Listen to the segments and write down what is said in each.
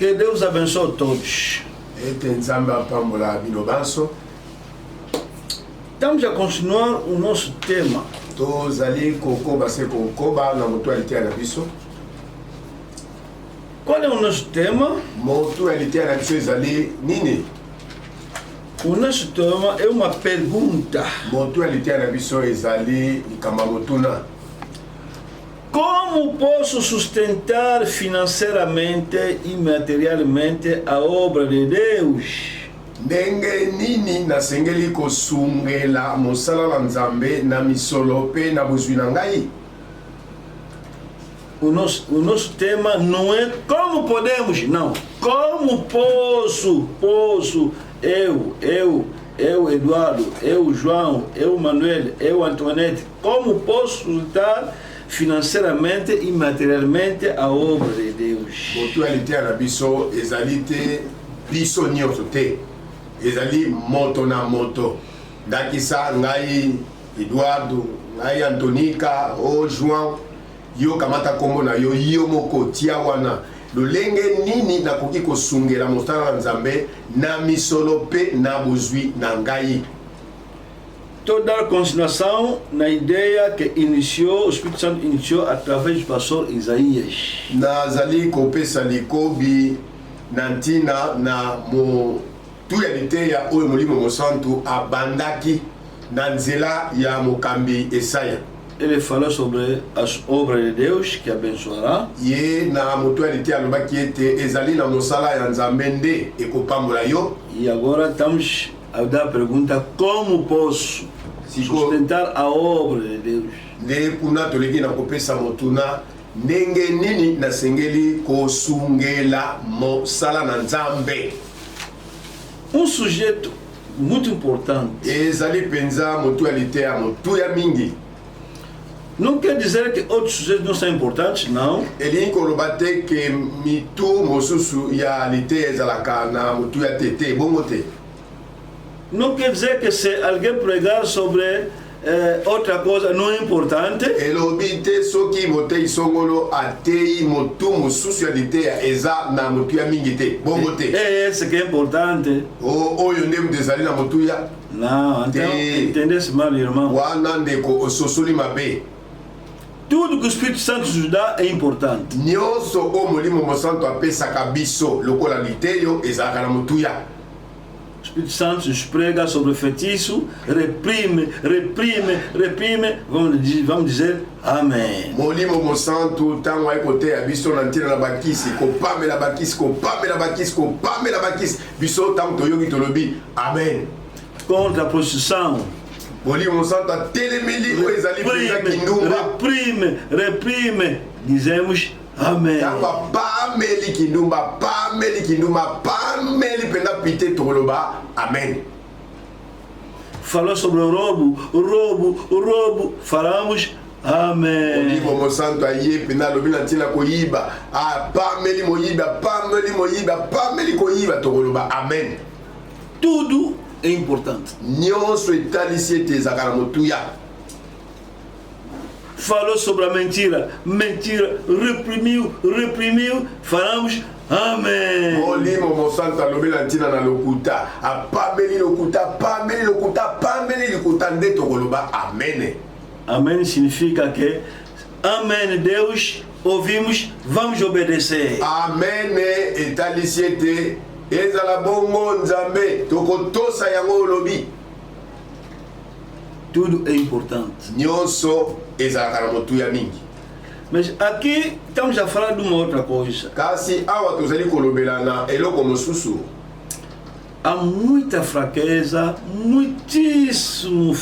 Que Deus abençoe todos. Estamos a continuar o nosso tema. Qual é o nosso tema? O nosso tema é uma pergunta. Como posso sustentar financeiramente e materialmente a obra de Deus? Ndenge nini nasengeli kosungela mosala la Nzambe na misolo pe na bozwi na ngai? O nosso tema não é como podemos, não. Como posso, eu, Eduardo, eu, João, eu, Manuel, eu, Antoinette, como posso sustentar financeiramente e materialmente a obra de Deus? Motualité na biso ezali te biso nyonso te. Ezali moto na moto. Ndakisa ngai Eduardo, ngai Antonika, o João, yo kamata kombo na yo moko tia wana. Lolenge nini nakoki kosungela mosala Nzambe na misolo pe na bozwi na ngai. Toda a continuação na ideia que iniciou, o Espírito Santo iniciou através do pastor Isaías. Nazali kopesa likobi nantina na mo tuyalite ya oyo molimo mosantu abandaki na nzela ya mokambi Esaya. Ele falou sobre as obras de Deus que abençoará. Ye na mutualité alobaki ete ezali na mosala ya Nzambe nde ekopambola yo. E agora estamos a dar a pergunta: como posso sustentar a obra de Deus? Nde kuna toleki na kopesa motuna ndenge nini nasengeli kosungela mosala na Nzambe. Sujeito muito importante. Ezali penza mutualité ya motuya mingi. Não quer dizer que outros sujeitos não são importantes, não. Ele kolobate que mitu mosusu ya lite ezalaka na mutuya tete bongote. Não quer dizer que se alguém pregar sobre outra coisa não é importante. Elobite soki motei songolo atei motu mosusu ya lite ya eza na mutuya mingi te bongote. Esse que é importante. Oyo nde mutezali na mutuya. Não, então entendesse mal, irmão. Wana ndeko ososoli mabe. Tudo que o Espírito Santo nos dá é importante. Nyonso o molimo mosanto apesaka biso lokola liteyo ezalaka na mutuya. O Espírito Santo nos prega sobre o feitiço, reprime. Vamos dizer amém. Molimo mosanto tango aikote ya biso na ntina na bakisi kopamela bakisi biso tango toyoki tolobi amen. Contra a prostituição. Molimo santo atelemeli o ezali peza kindumba. Reprime. Dizemos amém. Tango pameli kindumba, pameli penda pite toloba amen. Falou sobre o roubo, falamos amém. Molimo santo aye penda lobi na ntina koyiba. Pameli koyiba toloba amen. Tudo é importante. Nyonso etalisie tezaka na motuya. Falou sobre a mentira, reprimiu, falamos amém. Molimo mosanto alobi na ntina na lokuta, pameli lokuta nde tokoloba amen. Amém significa que amém, Deus, ouvimos, vamos obedecer. Amen etalisie te ezala bongo Nzambe tokotosa yango lobi. Tudo é importante. Nyonso ezalaka na motuya mingi. Mas aqui estamos a falar de uma outra coisa. Kasi awa tozali kolobela na eloko mosusu. Há muita fraqueza, muitíssima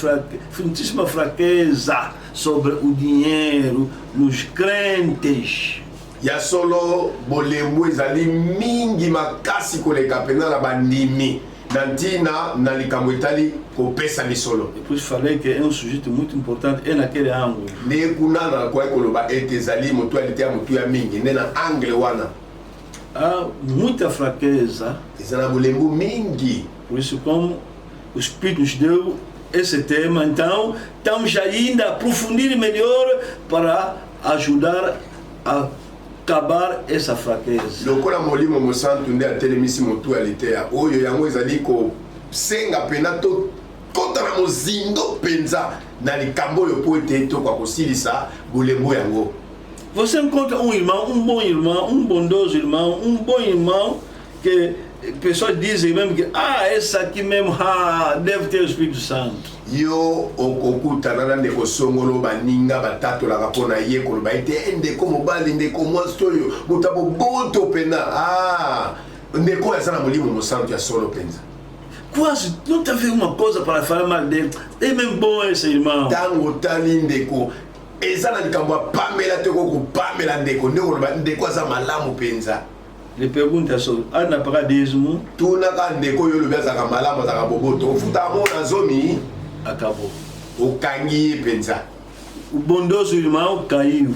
fraqueza sobre o dinheiro nos crentes. Ya solo bolembo ezali mingi makasi koleka pena na bandimi nantina na likambo etali kopesa lisolo. E por isso falei que é sujeito muito importante, é naquele ângulo. Ne kuna na kwa koloba ete ezali mutualité ya mutu ya mingi ne na angle wana. Há muita fraqueza. Ezana bolembo mingi. Por isso como o Espírito nos deu esse tema, então estamos ainda a aprofundir melhor para ajudar a acabar essa fraqueza. Lokola molimo mosantu nde atelemisi motu alitea oyo yango ezali ko senga pena to kota na mozindo penza na likambo oyo po ete toka kosilisa bulembo yango. Você encontra irmão, bom irmão, bondoso irmão, bom irmão que pessoas dizem mesmo que esse aqui mesmo deve ter o Espírito Santo. Yo okokutana na ndeko songolo baninga batatolaka mpona ye koloba ete ndeko mobali ndeko mwasi oyo motabo boto pena ndeko aza na molimo mosantu ya solo penza. Quase não tá vendo uma coisa para falar mal dele. É mesmo bom esse irmão. Tango tali ndeko eza na likambo ya pamela te kokopamela ndeko nde koloba ndeko aza malamu penza. Le pergunta só, na paradismo tunaka ndeko oyo olobi azaka malamu azaka boboto ofuta mona zomi acabou. Okangi ye penza. O bondoso irmão caiu.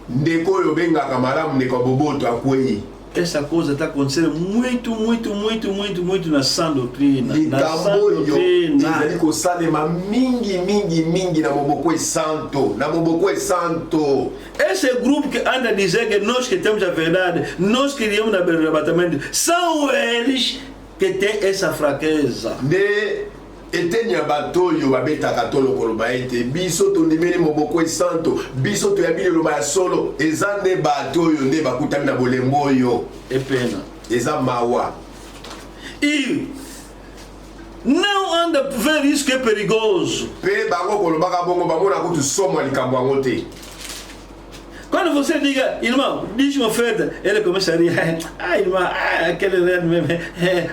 Ndeko oyo bengaka malamu ndeko boboto akwei. Essa coisa está acontecendo muito na sã doutrina. Na sã doutrina. Ezali kosalema mingi na moboko santo. Na moboko santo. Esse grupo que anda a dizer que nós que temos a verdade, nós queríamos arrebatamento, são eles que têm essa fraqueza. Etenya batoyo babetaka tolo koloba ete biso tondimeli moboko santo biso toyabili loba ya solo eza nde batoyo nde bakutami na bolembo oyo é pena eza mawa e não anda ver isso que é perigoso pe bango kolobaka bongo bamona kutu somo likambo yango te. Quando você diga, irmão, diz uma oferta, ele começa a rir. Irmão, aquele reto mesmo,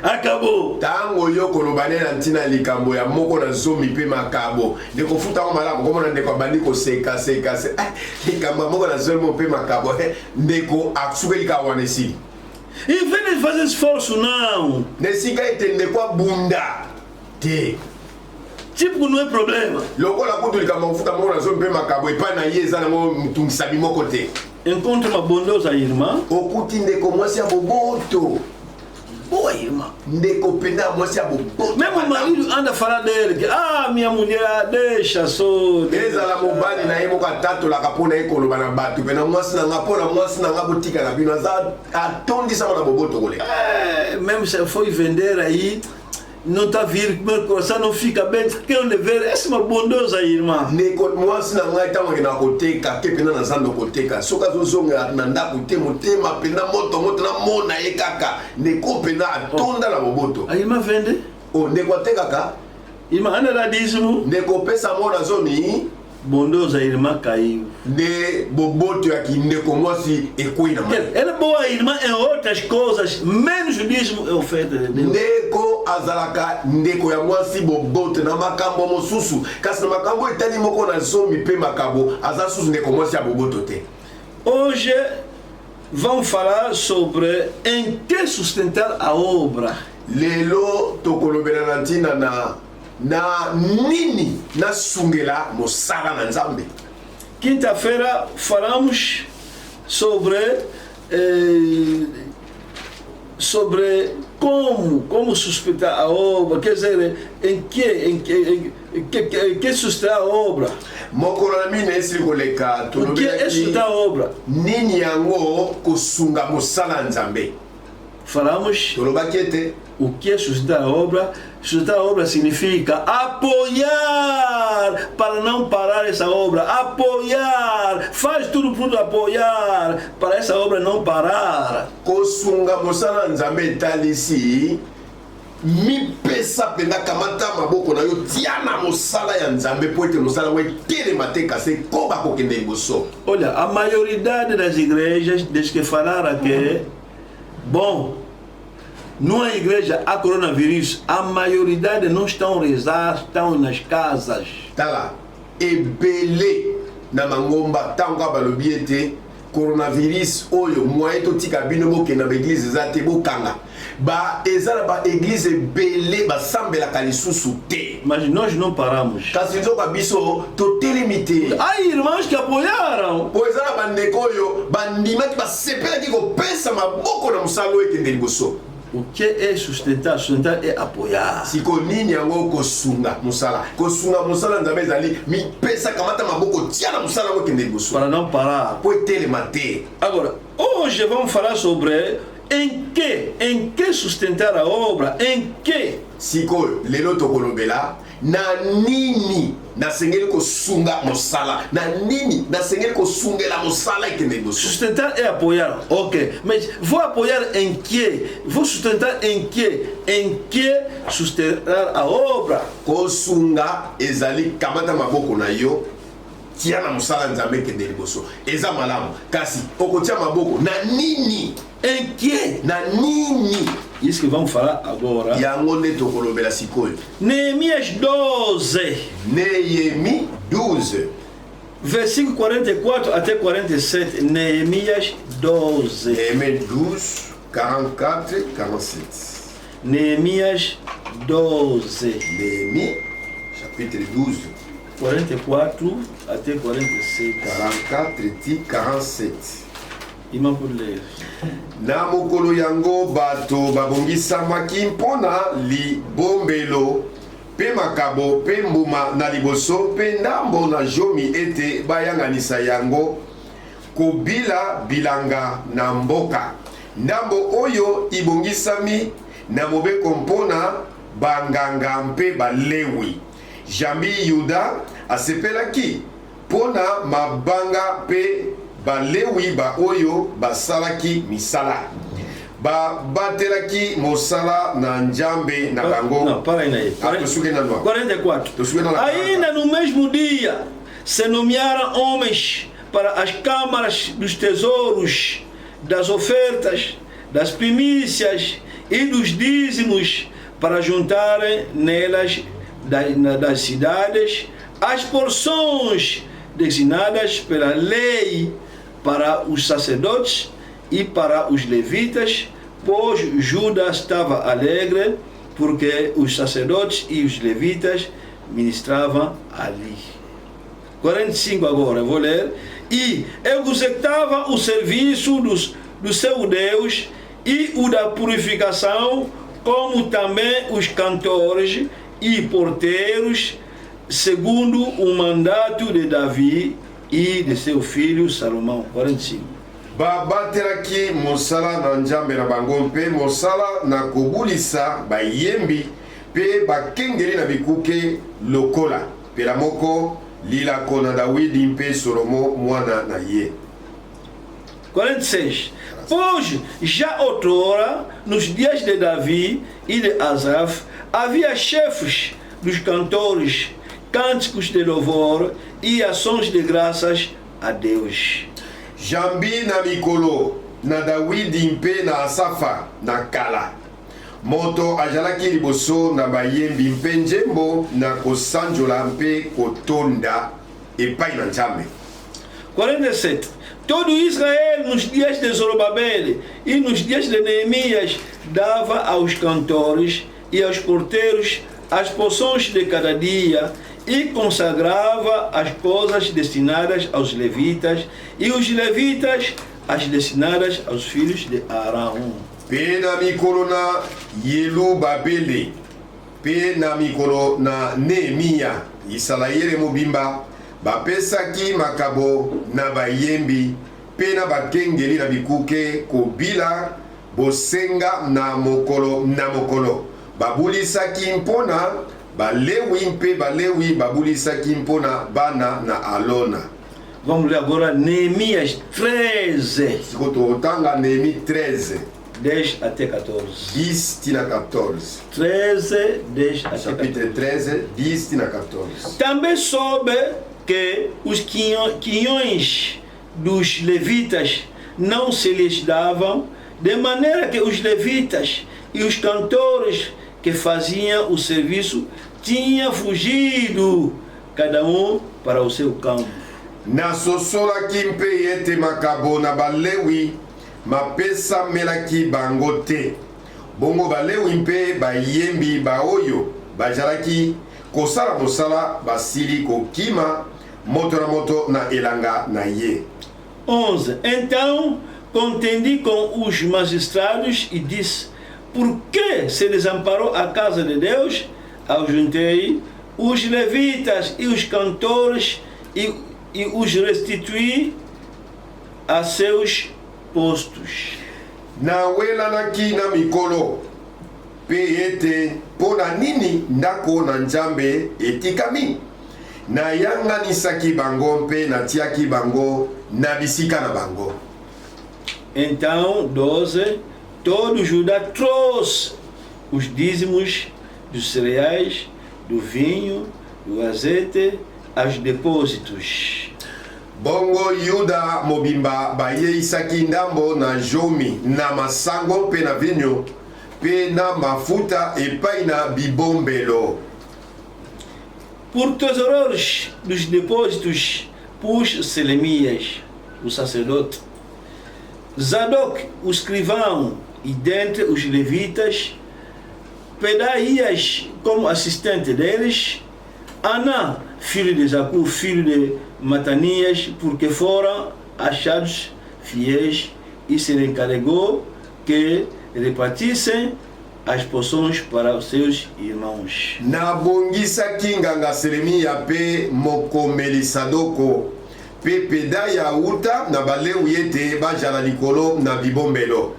acabou. Tango yo kolobane na ntina likambo ya moko na zomi pe makabo. Ndeko futa ko malamu komo na ndeko bandi ko seka. Likambo moko na zomi pe makabo. Ndeko aksuke lika wanesi. E vem de fazer esforço não. Nesika etende kwa bunda. Te. Tipo, não é problema. Lokola kutu likambo futa moko na zomi pe makabo epa na ye eza na mo mtungisabi moko te. Encontra uma bondosa irmã. Okuti ndeko mwasi ya boboto. Boa irmã. Ndeko penda mwasi ya boboto. Mesmo o marido anda a falar dele que minha mulher deixa só. Ezala mobali na ye moko atatolaka mpona ye koloba na bato pena mwasi na nga mpona mwasi na nga botika na bino aza atondisama na boboto koleka. Mesmo se foi vender aí não está vir, meu coração não fica bem. Quero ver essa uma bondosa irmã. Ndeko mwasi na nga etango na koteka ke pena na zando koteka soka zozonga na ndako te motema pena moto na mona ye kaka ndeko pena atonda na boboto. A irmã vende? Ndeko atekaka? Irmã anda lá dízimo? Ndeko pesa mona zomi? Bondosa irmã caiu. De boboto ya kindeko mwasi ekwei na mano. Ela é boa irmã em outras coisas, menos o dízimo é oferta de Deus. Ndeko azalaka ndeko ya mwasi boboto na makambo mosusu. Kasi na makambo etali moko na zomi pe makambo aza susu ndeko mwasi ya boboto te. Hoje vamos falar sobre em que sustentar a obra. Lelo tokolobela na ntina na nini na sungela mosala na nzambe. Quinta-feira falamos sobre como sustentar a obra, quer dizer, em que sustentar a obra. Mokolo na mina esili koleka o que é sustentar a obra? Nini yango kosunga mosala nzambe. Falamos tolobaki ete o que é sustentar a obra? Sustentar a obra significa apoiar para não parar essa obra. Apoiar, faz tudo para apoiar para essa obra não parar. Kosunga mosala nzambe talisi mi pesa penda kamata maboko na yo tiana mosala ya nzambe po ete mosala we telema te kase ko bakokende liboso. Olha, a maioridade das igrejas desde que falaram que bom, numa igreja há coronavírus, a maioridade não estão a rezar, estão nas casas. Tá lá. Ebele na mangomba tanga balobiete coronavírus oyo moyeto tika bino boke na église zate bokanga. Ba ezala ba église belé ba sambela kalisusu te. Mas nós não paramos. Kasi nzoka biso to telemité. Há irmãos que apoiaram. Po ezala bandeko oyo bandimaki basepela ki kopesa maboko na musalo ekende liboso. O que é sustentar? Sustentar é apoiar. Siko nini yango kosunga musala. Kosunga musala nzambe ezali mi pesa kamata maboko tia na musala ngo kende liboso. Para não parar. Po etelema te. Agora, hoje vamos falar sobre em que sustentar a obra, em que. Siko lelo tokolobela na nini nasengeli kosunga musala, na nini nasengeli kosungela musala ekende liboso. Sustentar é apoiar, ok, mas vou apoiar em que? Vou sustentar em que? Em que sustentar a obra? Kosunga ezali kamata maboko na yo tia na musala nzambe ekende liboso. Eza malamu kasi okotia maboko na nini? Em que? Na nini? Isso que vamos falar agora. Yango nde tokolobela sikoyo. Neemias 12. Néhémie 12. Versículo 44 até 47. Neemias 12. Néhémie 12, 44, 47. Neemias 12. Néhémie, chapitre 12. 44 até 47. 44 et 47. Irmão por ler. Na mokolo yango bato babongisamaki mpona libombelo pe makabo pe mbuma na liboso pe ndambo na jomi ete bayanganisa yango kobila bilanga na mboka. Ndambo oyo ibongisami na mobeko mpona banganga mpe balewi. Jambi Yuda asepelaki mpona mabanga pe balewi ba oyo basalaki misala. Batelaki mosala na njambe na bango. Não, para aí, né? 44. Ainda no mesmo dia se nomearam homens para as câmaras dos tesouros, das ofertas, das primícias e dos dízimos, para juntarem nelas das cidades as porções designadas pela lei para os sacerdotes e para os levitas, pois Judá estava alegre porque os sacerdotes e os levitas ministravam ali. 45 agora, vou ler. E executava o serviço do seu Deus e o da purificação, como também os cantores e porteiros, segundo o mandato de Davi e de seu filho Salomão. 45. Batelaki mosala na njambe na bango mpe mosala na kobulisa bayembi mpe bakengeli na bikuke lokola pela moko lilako na Dawidi mpe Solomo mwana na ye. 46. Pois já outrora, nos dias de Davi e de Asaf, havia chefes dos cantores, cânticos de louvor e ações de graças a Deus. Jambi na mikolo na Dawidi mpe na Asafa na kala. Moto ajalaki liboso na bayembi mpe njembo na kosanjola mpe kotonda epai na Nzambe. 47. Todo Israel nos dias de Zorobabel e nos dias de Neemias dava aos cantores e aos porteiros as porções de cada dia e consagrava as coisas destinadas aos levitas e os levitas as destinadas aos filhos de Arão. Pe na mikolo na Yerubabele, pe na mikolo na Neemia, Israele mobimba, bapesaki makabo na bayembi, pe na bakengeli na bikuke kobila bosenga na mokolo. Babulisaki mpona balewi mpe balewi babulisaki mpona bana na Alona. Vamos ler agora Neemias 13. Sikototanga Neemi 13. 10 até 14. 10 tina 14. 13, 10 até 14. Chapitre 13, 10 tina 14. Também soube que os quinhões dos levitas não se lhes davam, de maneira que os levitas e os cantores que faziam o serviço tinham fugido, cada um para o seu campo. Na sosolaki mpe ete makabo na balewi mapesa melaki bango te. Bongo balewi mpe bayembi baoyo bajalaki kosala mosala basili kokima moto na moto na elanga na ye. 11. Então contendi com os magistrados e disse: porque se desamparou a casa de Deus, ajuntei os levitas e os cantores e os restituí a seus postos. Na welanaki na mikolo pe ete pona nini ndako na Nzambe etikami na yanganisaki bango mpe natiaki bango na bisika na bango. Então, 12, todo Judá trouxe os dízimos dos cereais, do vinho, do azeite, aos depósitos. Bongo Yuda mobimba bayeisaki ndambo na jomi na masango mpe na vinyo mpe na mafuta epai na bibombelo. Por tesouros dos depósitos pus Selemias, o sacerdote, Zadok, o escrivão, e dentre os levitas, Pedaías como assistente deles, Anã, filho de Zacu, filho de Matanias, porque foram achados fiéis, e se lhe encarregou que repartissem as porções para os seus irmãos. Nabongisaki nganga Selemiya pe mokomeli Sadoko pe Pedaya uta na balewi ete bajala likolo na bibombelo.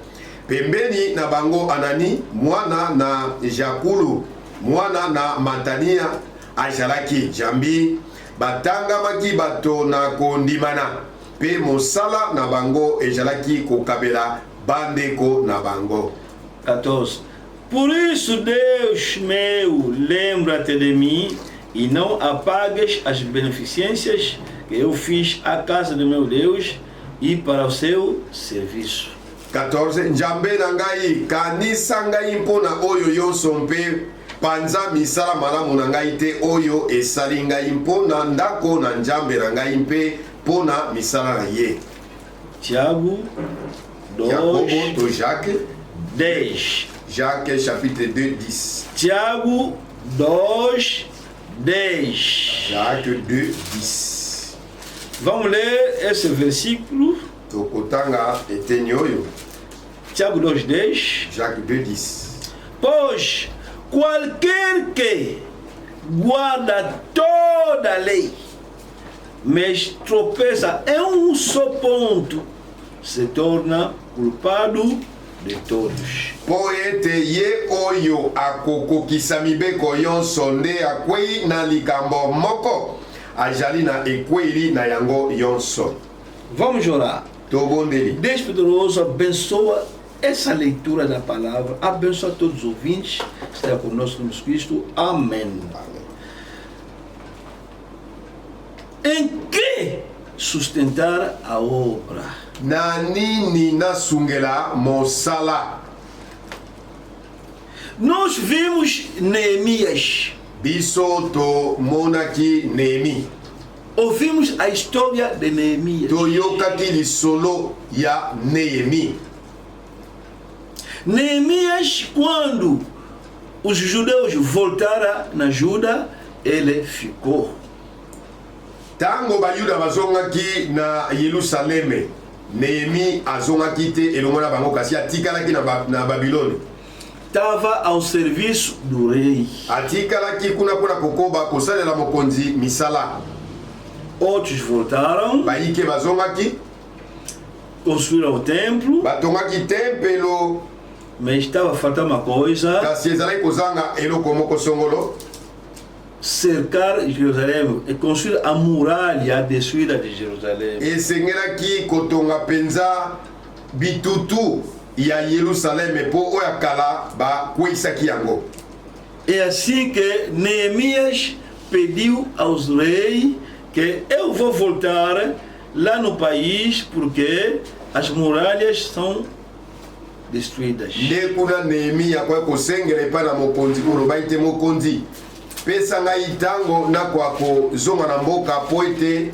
Pembeni na bango Anani mwana na Jakulu mwana na Matania ajalaki jambi batangamaki bato na kondimana pe mosala na bango ejalaki kokabela bandeko na bango. 14. Por isso, Deus meu, lembra-te de mim e não apagues as beneficências que eu fiz à casa do meu Deus e para o seu serviço. 14. Njambe na ngai kanisa ngai mpona oyo yonso mpe panza misala malamu na ngai te oyo esali ngai mpona ndako na Njambe na ngai mpe mpona misala na ye. Tiago 2, Jacques 10. Jacques chapitre 2, 10. Tiago 2, 10. Jacques 2, 10. Vamos ler esse versículo. Tokotanga etenyoyo. Tiago 2, 10. Jacques 2, 10. Pois qualquer que guarda toda a lei, mas tropeça em só ponto, se torna culpado de todos. Po ete ye oyo akokokisa mibeko yonso nde akwei na likambo moko ajali na ekweli na yango yonso. Vamos orar. Tobondeli. Deus poderoso, abençoa essa leitura da palavra, abençoa todos os ouvintes, esteja conosco no Cristo. Amém. Em que sustentar a obra? Na nini nasungela mosala. Nós vimos Neemias. Biso to monaki Neemi. Ouvimos a história de Neemias. Toyokaki lisolo ya Neemi. Neemias, quando os judeus voltaram na Judá, ele ficou. Tango bayuda bazongaki na Yerusaleme, Neemi azongaki te elongo na bango kasi atikalaki na Babilone. Estava ao serviço do rei. Atikalaki kuna kuna kokoba kosalela mokonzi misala. Outros voltaram, Baike bazongaki, construíram o templo, batongaki tempelo, mas estava faltando uma coisa: kasi ezalaki kozanga eloko moko songolo. cercar Jerusalém e construir a muralha destruída de Jerusalém. Esengelaki kotonga penza bitutu ya Yerusaleme po oya kala ba kweisaki yango. É assim que Neemias pediu aos reis que eu vou voltar lá no país porque as muralhas são destruídas. Nde kuna Neemi akwa kosengela epai na mokonzi oloba ete mokonzi pesa ngai tango nakwa kozonga na mboka po ete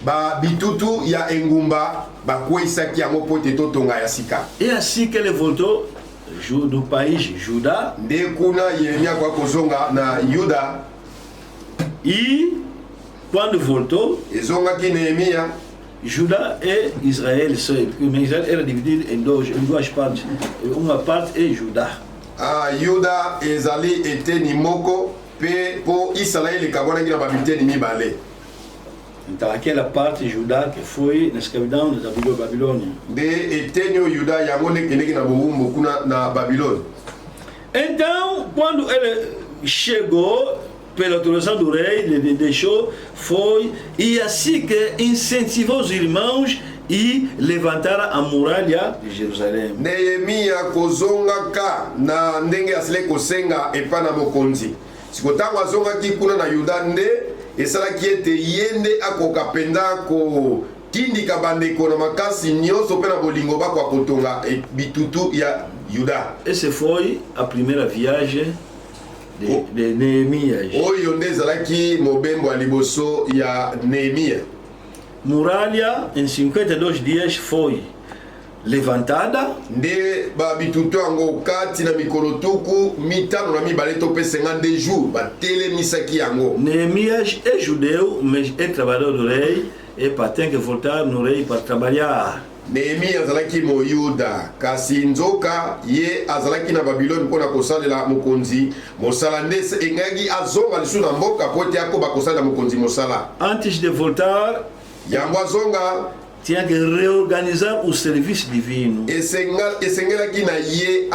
ba bitutu ya engumba bakweisaki yango po ete totonga ya sika. É assim que ele voltou do país Judá. Nde kuna Yeremia akwa kozonga na Yuda. E quando voltou, Ezongaki Neemia. Judá e Israel, mas Israel era dividido em duas partes. Uma parte é Judá. Yuda ezali eteni moko pe po Israeli kabwana kina babiteni mibale. Então aquela parte de Judá que foi na escravidão da Babilônia. De eteni Yuda yangone kende na buhumbu kuna na Babilônia. Então quando ele chegou pela autorização do rei, ele deixou, foi e assim que incentivou os irmãos e levantaram a muralha de Jerusalém. Nehemia kozonga ka na ndenge asile kosenga epana mokonzi. Sikotanga azonga ki kuna na Yuda nde esala ki ete yende akoka penda ko tindika bandeko na makasi nyonso pe na bolingo bakwa kotonga bitutu ya Yuda. Esse foi a primeira viagem de Neemias. Oyo nde ezalaki mobembo ya liboso ya Nehemia. Muralha em 52 dias foi levantada. Nde babitutu yango kati na mikolo tuku mitano na mibale to pe 52 jours batelemisaki yango. Neemias é judeu, mas é trabalhador do rei e tem que voltar no rei para trabalhar. Nehemia azalaki moyuda kasi nzoka ye azalaki na Babiloni mpona kosalela mokonzi mosala nde engaki azonga lisu na mboka po ete akoba kosalela mokonzi mosala. Antes de voltar, yango azonga tinha que reorganizar o serviço divino. Esengelaki na ye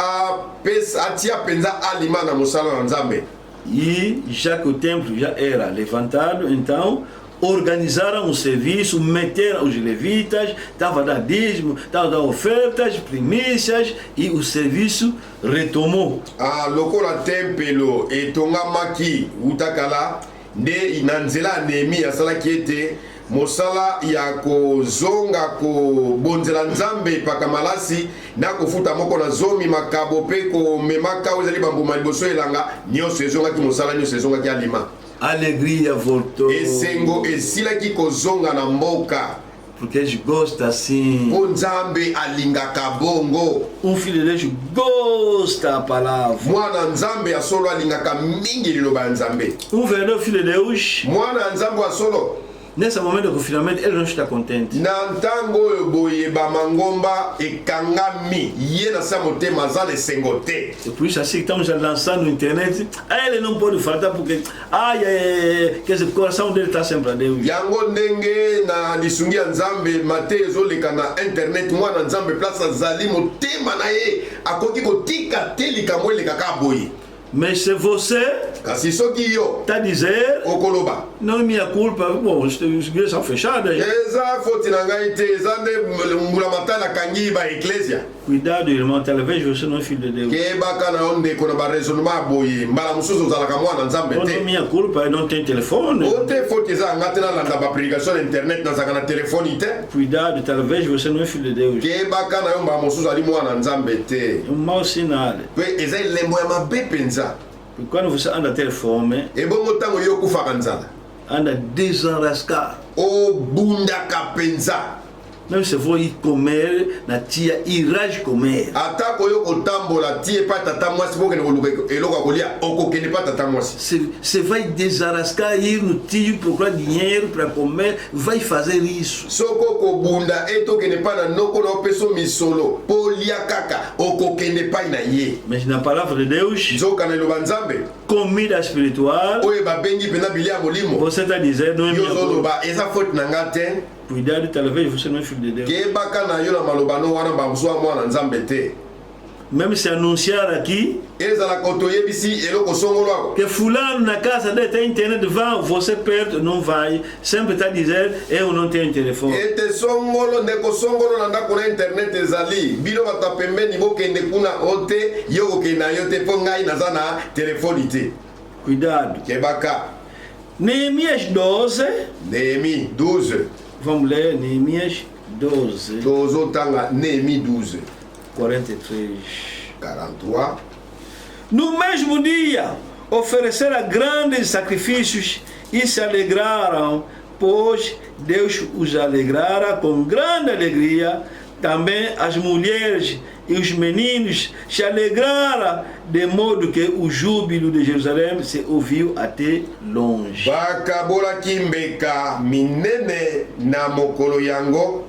atia penza alima na mosala na Nzambe. E já que o templo já era levantado, então organizaram o serviço, meteram os levitas, estava dando dízimo, estava dando ofertas, primícias e o serviço retomou. Lokola tempelo etongamaki utakala nde na nzela Nehemia asalaki ete mosala ya kozonga kobonzela Nzambe paka malasi na kofuta moko na zomi makabo pe komemaka ozali bambuma liboso elanga nyonso ezongaki mosala nyonso ezongaki alima. Alegria voltou. Esengo esilaki kozonga na mboka. Porque eles gostam assim. O Nzambe alingaka bongo. Filho de Deus gosta da palavra. Mwana Nzambe asolo alingaka mingi liloba Nzambe. Verdadeiro filho de Deus. Mwana Nzambe asolo. Nesse momento de confinamento, ele não está contente. Na ntango boye ba mangomba ekangami yena sa motema zale sengote. É por isso assim que estamos lançando no internet. Ele não pode faltar porque quer dizer, o coração dele está sempre a Deus. Yango ndenge na lisungi ya Nzambe mate ezoleka na internet mwana Nzambe place zali motema na ye akoki kotika telika mweleka ka boye. Mas se você está dizendo, não é minha culpa, bom, as igrejas são fechadas. Cuidado, irmão, talvez você não é filho de Deus. Não é minha culpa, não tem telefone. Cuidado, talvez você não é filho de Deus. É um mau sinal. E quando você anda ter fome, anda desenrascar. Não se for ir comer, na tia irás comer. Você vai desarrascar, ir no tio procurar dinheiro para comer, vai fazer isso. Mas na palavra de Deus, comida espiritual, você está dizendo, não é minha culpa. Cuidado, talvez você não é filho de Deus. Même se anunciar aqui que fulano na casa dele tem internet, vai, você perto, não vai. Sempre está dizendo, eu não tenho telefone. Cuidado. Neemias 12. Neemias 12. Vamos ler Neemias 12. Neemias 12. 43. 43. No mesmo dia, ofereceram grandes sacrifícios e se alegraram, pois Deus os alegrara com grande alegria. Também as mulheres e os meninos se alegraram, de modo que o júbilo de Jerusalém se ouviu até longe. Bakabola kimbeka minene na mokolo yango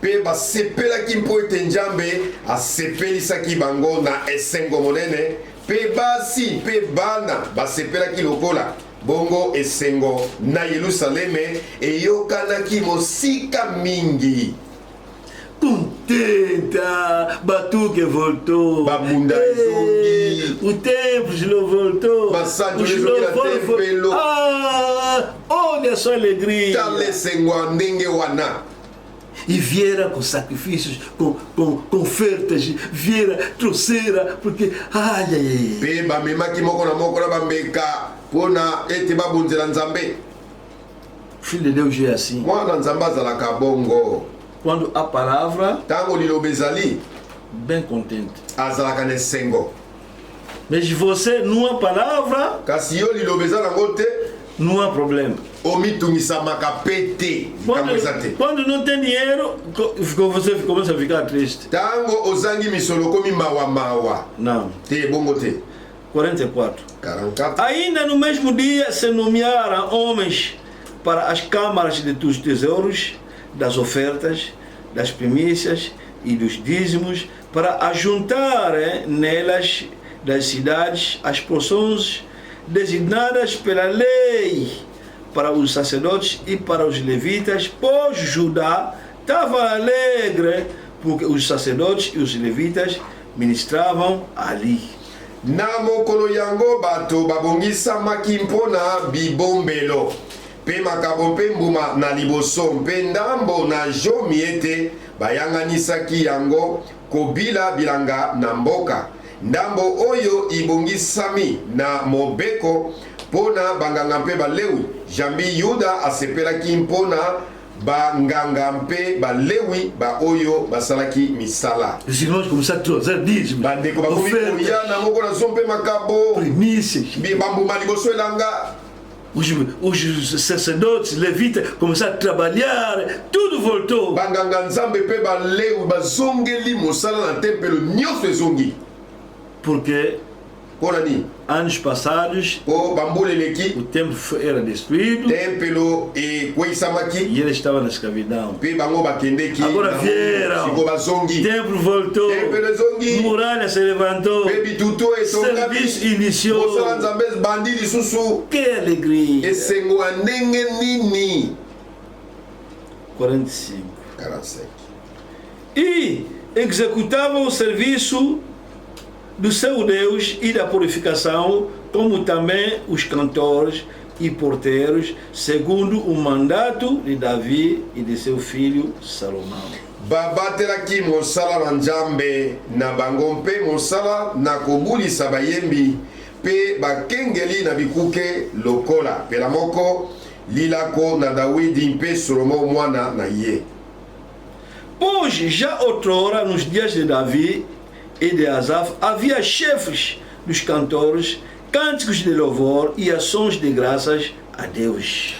pe basepela kimpo ete Nzambe asepelisaki bango na esengo monene Pe basi pe bana basepelaki lokola bongo esengo na Yerusaleme eyokanaki mosika mingi. Contenta, Batuque voltou. Babunda ezongi. O templo voltou. Basanjo Os ezongi na louvores tempelo. Ah, olha só a alegria. Tala esengo ndenge wana. E vieram com sacrifícios, com ofertas, vieram, trouxeram, porque, ai, ai, ai. Pe bamemaki moko na bambeka pona ete babunzela Nzambe. Filho de Deus é assim. Mwana Nzambe azalaka bongo. Quando a palavra, Tango liloba ezali bem contente. azalaka na esengo. Mas você, numa palavra, Kasi yo liloba eza nango te, não há problema. omitungisamaka pe te. Likambo eza te. Quando não tem dinheiro, você começa a ficar triste. Tango ozangi misolo komi mawa mawa. Não. Te bongo te. 44. 44. Ainda no mesmo dia se nomearam homens para as câmaras dos tesouros, das ofertas, das primícias e dos dízimos, para ajuntarem nelas das cidades as porções designadas pela lei para os sacerdotes e para os levitas, pois Judá estava alegre porque os sacerdotes e os levitas ministravam ali. Na mokolo yango bato babongisamaki mpona bibombelo pe makabo mpe mbuma na liboso mpe ndambo na jomi ete bayanganisaki yango kobila bilanga na mboka. Ndambo oyo ibongisami na mobeko mpona banganga mpe balewi. Jambi Yuda asepelaki mpona banganga mpe balewi ba oyo basalaki misala. Os irmãos começaram a trazer dízimos, Bandeko bakomi koya na moko na zompe makabo primícias. bambuma liboso elanga. Os sacerdotes, levitas, começaram a trabalhar, tudo voltou. Banganga nzambe pe balewi bazongeli mosala na tempelo nyonso ezongi. Porque Mpona nini? anos passados Po bambula eleki o templo era destruído tempelo ekweyisamaki e ele estava na escravidão. pe bango bakendeki Agora na vieram, siko bazongi. o templo voltou, Tempelo ezongi. muralha se levantou, Pe bitutu etongami. serviço iniciou. Mosala nzambe bandi lisusu. Que alegria! Esengo ya ndenge nini? 45. 45. E executavam o serviço do seu Deus e da purificação, como também os cantores e porteiros, segundo o mandato de Davi e de seu filho Salomão. Babatelaki mosala na nzambe na bango mpe mosala na kobulisa bayembi pe bakengeli na bikuke lokola pela moko lilako na Dawidi mpe Solomo mwana na ye. Pois já outrora, nos dias de Davi e de Asaf, havia chefes dos cantores, cânticos de louvor e ações de graças a Deus.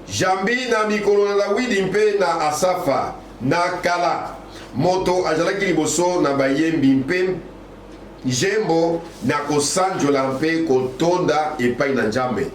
Jambi na mikolo na Dawidi mpe na Asafa na kala moto azalaki liboso na bayembi mpe jembo na kosanjola mpe kotonda epai na Nzambe.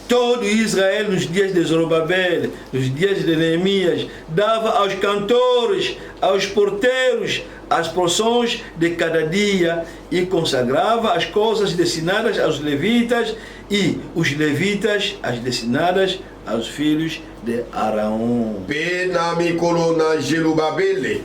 Todo Israel, nos dias de Zorobabel, nos dias de Neemias, dava aos cantores, aos porteiros, as porções de cada dia e consagrava as coisas destinadas aos levitas e os levitas as destinadas aos filhos de Arão. Pe na mikolo na Jelubabele,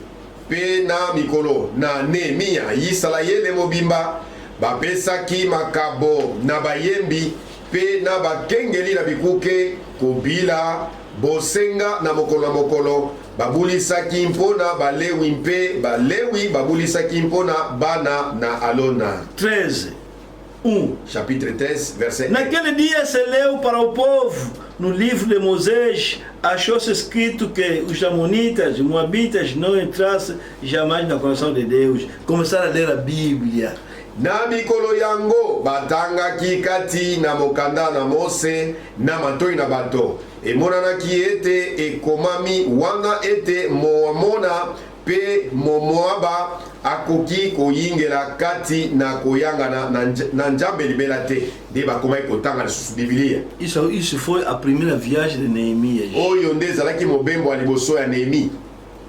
pe na mikolo na Neemia, Israele mobimba, bapesaki makabo na bayembi, pe na bakengeli na bikuke, kobila, bosenga na mokolo, babulisaki mpona balewi mpe balewi babulisaki mpona bana na alona. 13. Chapitre 13, verset 1. Naquele dia se leu para o povo, no livro de Moisés, achou-se escrito que os amonitas, moabitas, não entrassem jamais na coração de Deus. Começaram a ler a Bíblia. Na mikolo yango batangaki kati na mokanda na Mose na matoi na bato emonanaki ete ekomami wana ete moamona pe momoaba akoki koyingela kati na koyangana na Nzambe libela te nde bakomaki kotanga lisusu Biblia. Isso foi a primeira viagem de Neemias. Oyo nde ezalaki mobembo ya liboso ya Neemi.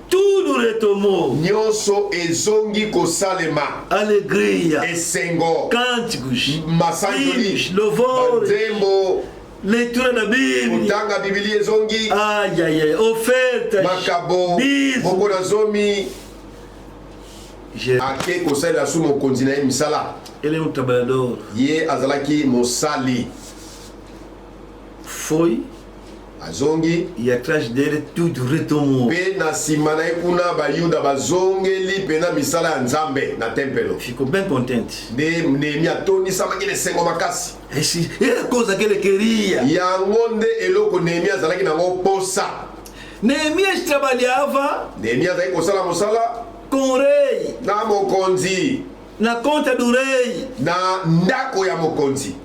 Tudo Tout retomo. nyonso ezongi kosalema Alegria. esengo Cânticos. masanjoli Hinos. Louvores. banzembo Leitura da Bíblia. kotanga biblia ezongi Ai, ai, ai. Ofertas. makabo Biso. moko na zomi Je- ake kosalela su mokonzi na ye misala Ele é um trabalhador. ye azalaki mosali Foi azongi e atrás dele tudo retomou. mpe na nsima na ye kuna bayuda bazongeli mpena misala ya nzambe na tempelo Ficou bem contente. nde nehemi atonisamaki na esengo makasi Era a coisa que ele queria. yango nde eloko nehemi azalaki nango posa Neemias trabalhava nehemi azalaki kosala mosala com o rei, na mokonzi na conta do rei. na ndako ya mokonzi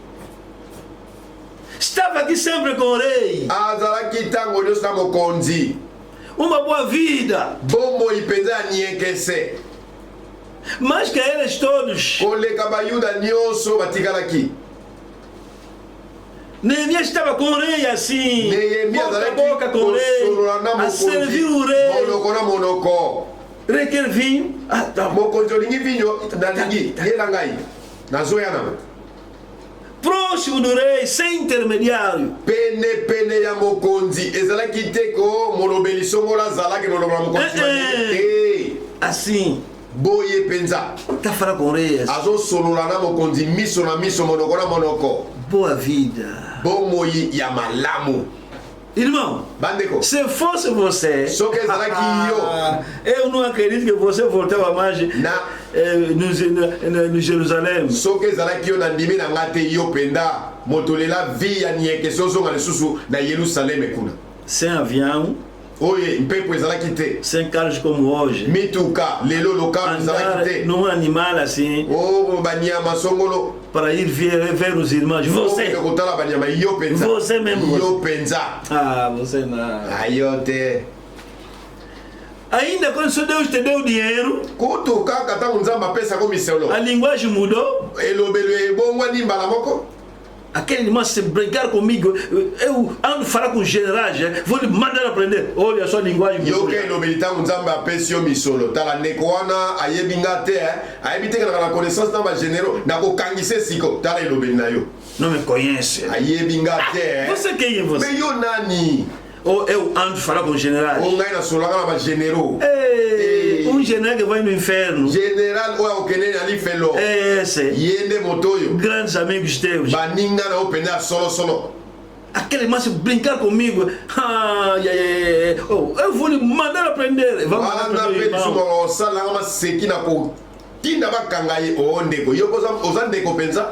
Estava aqui sempre com o rei. azalaki ntango nyonso na mokonzi Uma boa vida. bomoi mpenza ya niekese Mas que eles todos. koleka bayuda nyonso batikalaki Neemias estava com o rei assim. nehemi Boca a azalaki boca com o rei. kosolola na A servir o rei. monoko na monoko O rei quer vir. Ah, tá bom. mokonzi olingi vinyo nalingi yela ngai nazoyana Próximo do rei, sem intermediário. pene ya mokonzi ezalaki te ko molobeli songola azalaki noloba na mokonzi te Assim. boye mpenza Está falando com o rei. Assim. azosolola na mokonzi miso na miso monoko na monoko Boa vida. bomoi ya malamu Irmão, bandeko se fosse você, soki ezalaki yo eu não acredito que você voltava mais na no Jerusalém. soki ezalaki yo na ndimi na nga te yo mpenza motolela vi ya niekese ozonga lisusu na yelusaleme kuna Sem avião, oyo mpepo ezalaki te sem carros como hoje. mituka lelo lokambo Andar ezalaki te num animal assim, o banyama songolo para ir ver os irmãos. Você, kotala banyama yo mpenza Você mesmo, yo mpenza você não. ayo te Ainda quando só Deus te deu dinheiro, kutu kaka ntango nzambe apesako misolo a linguagem mudou. elobelo ebongwani mbala moko Aquele irmão, se brincar comigo, eu ando falar com generais, vou lhe mandar aprender. Olha só a linguagem yo mudou. ke elobeli ntango nzambe apesi yo misolo tala ndeko wana ayebi nga te ayebi te kaka na connaissance na bagénéraux nakokangisa esiko tala elobeli na yo Não me conhece. ayebi nga te Você quem é você? me yo nani Ou eu ando falar com generais. o ngai nasololaka na bagénéraux Ei, general que vai no inferno. général oyo akokende na lifelo Esse, ye nde moto oyo grandes amigos teus. baninga na yo pende ya solosolo Aquele mas brincar comigo. Ai, ai, ai. Oh, eu vou lhe mandar aprender. Vamos wana aprender, mpe irmão. lisusu osalanga maseki na kotinda bakanga ye oo ndeko yo oza ndeko mpenza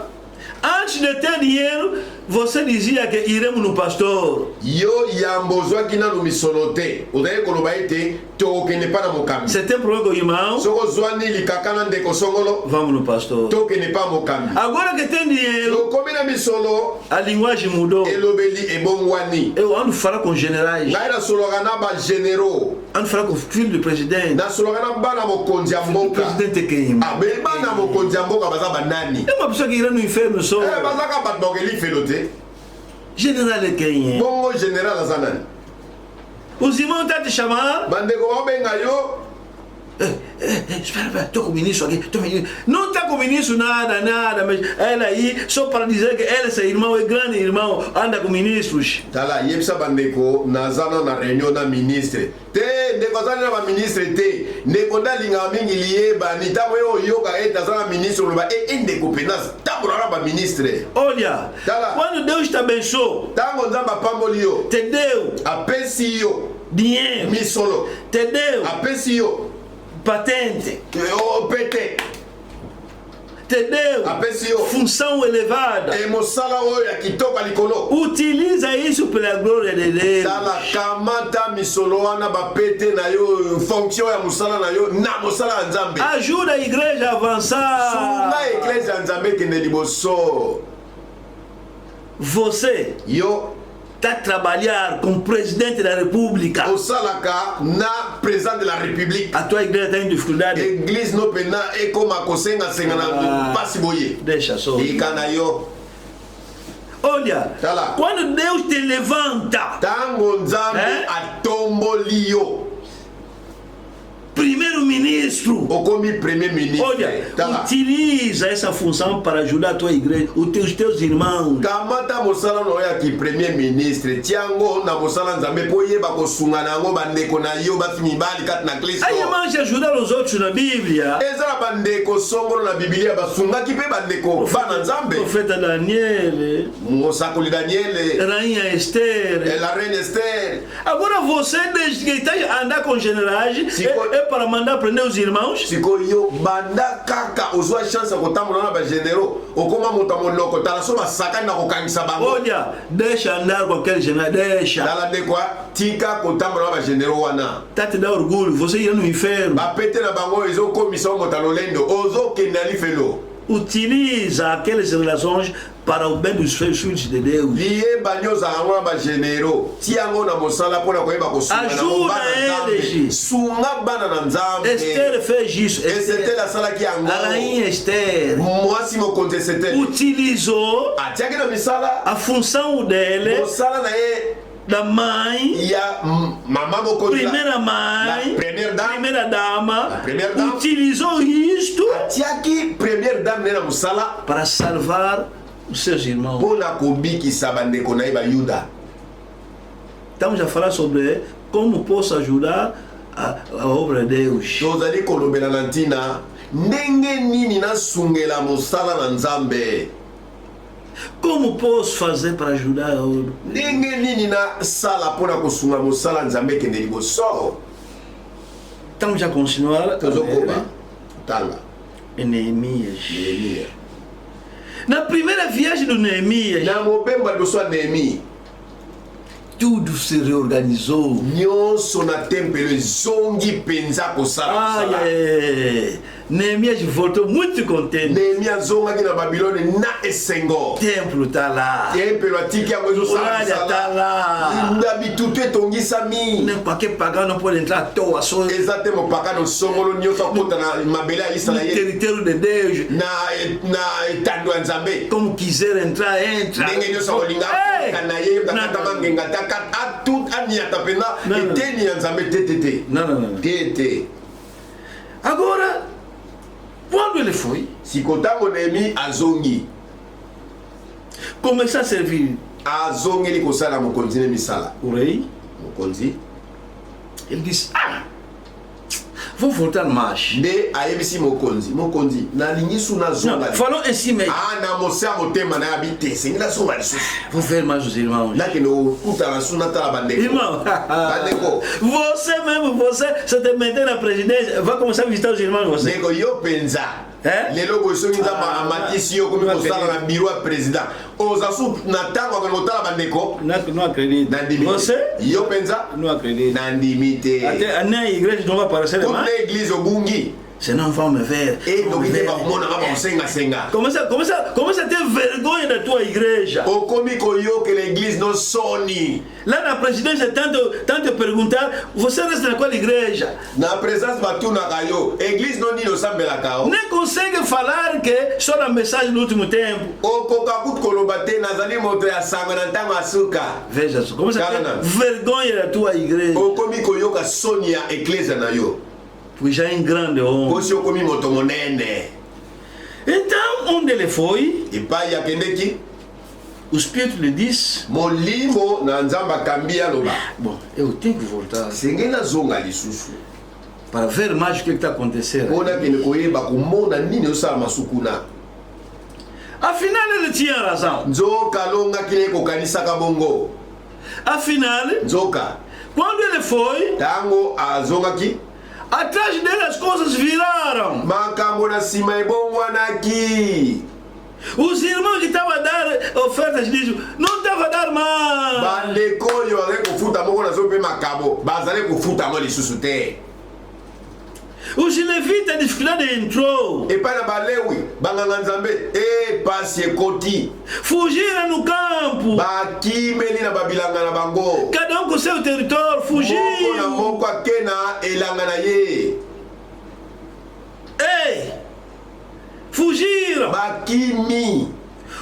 Antes de ter dinheiro, você dizia que iremos no pastor. yo yambo ozwaki nanu misolo te ozali koloba ete tokende mpa na mokambi Você tem problema com o irmão? soki ozwani likaka na ndeko songolo Vamos no pastor. tokende mpa mokambi Agora que tem dinheiro, lokomi na misolo a linguagem mudou. elobeli ebongwani Eu ando falar com generais, ngai nasololaka na bagénéraux ando falar com o filho do presidente. nasololaka na bana mokonzi ya O mboka presidente é quem? me bana mokonzi ya mboka baza banani É uma pessoa que irá no inferno só. bazaka bato bakeli felo te General é quem? bongo général aza nani Os irmãos estão te chamando. bandeko baobenga yo Espera, estou com o ministro aqui. Não está com o ministro nada, mas ela aí, só para dizer que ele, seu irmão, é grande irmão, anda com ministros. tala yebisa bandeko naza na réunion na ministre te ndeko azali na baministre te ndeko nde alingaka mingi liyebani ntango ye oyoka ete aza na ministre oloba ndeko mpenza tambola na baministre Olha, Tá. quando Deus te abençoou, ntango nzambe apamboli yo te deu apesi yo dinheiro, misolo te deu apesi yo patente, opete te deu apesi yo função elevada. mosala oyo ya kitoko likolo Utiliza isso pela glória de Deus. tala kamata misolo wana bapete na yo fonction ya mosala na yo na mosala ya nzambe Ajuda a igreja a avançar. sunga eklese ya nzambe ekende liboso Você yo está a trabalhar com o presidente da república. osalaka na président de la république A tua igreja tem dificuldade? église no mpena ekoma kosengasenga na mpasi boye Deixa só. eka na yo Olha, Tá lá. quando Deus te levanta, ntango nzambe atomboli yo primeiro-ministro. Okomi premier ministre. Olha, utiliza essa função para ajudar a tua igreja, os teus irmãos. Kamata mosala no ya ki premier ministre. Tiango na mosala nzambe po yeba ko sunga na ngo bandeko na yo ba fini bali kat na Kristo. Aí mais ajudar os outros na Bíblia. Eza bandeko songo na Biblia ba sunga ki pe bandeko bana nzambe. Profeta Daniel, Mosakuli Daniel, Rainha Esther, la reine Esther. Agora você desde que está andar com generais é para mandar prender os irmãos. Siko yo banda kaka ozwa chance ko tamona na ba généraux okoma moto monoko tala so basaka na ko kangisa bango. Olha, deixa andar com aquele general, deixa. Dala de quoi tika ko tamona na ba généraux wana. Tá te dá orgulho, você ir no inferno. Ba pete na bango ezo comissão motalolendo ozo kendali felo. Utiliza aquelas relações para o bem dos filhos de Deus. Ajuda eles. Esther fez isso. A rainha Esther utilizou a função dele, da mãe, primeira dama, utilizou isto para salvar os seus irmãos. Estamos a falar sobre como posso ajudar a obra de Deus. Como posso fazer para ajudar a obra? Estamos a continuar em Neemias. Na primeira viagem do Neemias, tudo se reorganizou. Neemias voltou muito contente. O templo está lá. Muralha está lá. Nem qualquer pagão não pode entrar à toa. Só no território de Deus. Como quiser entrar, entra. Não. Agora, quando ele foi, começou a servir o rei, ele disse: vou voltar mais. Não, falou em si mesmo. Vou ver mais os irmãos. Irmão, você se te meter na presidência, vai começar a visitar os irmãos. Você. Lelo gosongiza amatisi yo komi kosala na bureau ya président ozasu na tango akanotala bandeko não acredito. Você? Yo penza? Não acredito. Nandimite. Até a minha igreja não vai aparecer mais. Como na igreja obungi. Senão vão me ver. Começa a ter vergonha da tua igreja. Lá na presidência, tanto perguntar, você resta na qual igreja? Nem consegue falar que só na mensagem no último tempo. Veja só, começa a ter vergonha da tua igreja. Pois já em grande honra. Então, onde ele foi, o Espírito lhe disse: bom, eu tenho que voltar para ver mais o que está acontecendo. Afinal, ele tinha razão. Afinal, quando ele foi, atrás dele as coisas viraram. Os irmãos que estavam a dar ofertas dizem: não estava a dar mais. Os levitas, a dificuldade entrou. Fugiram no campo. Cada um com seu território, fugiu. Ei! Fugiram.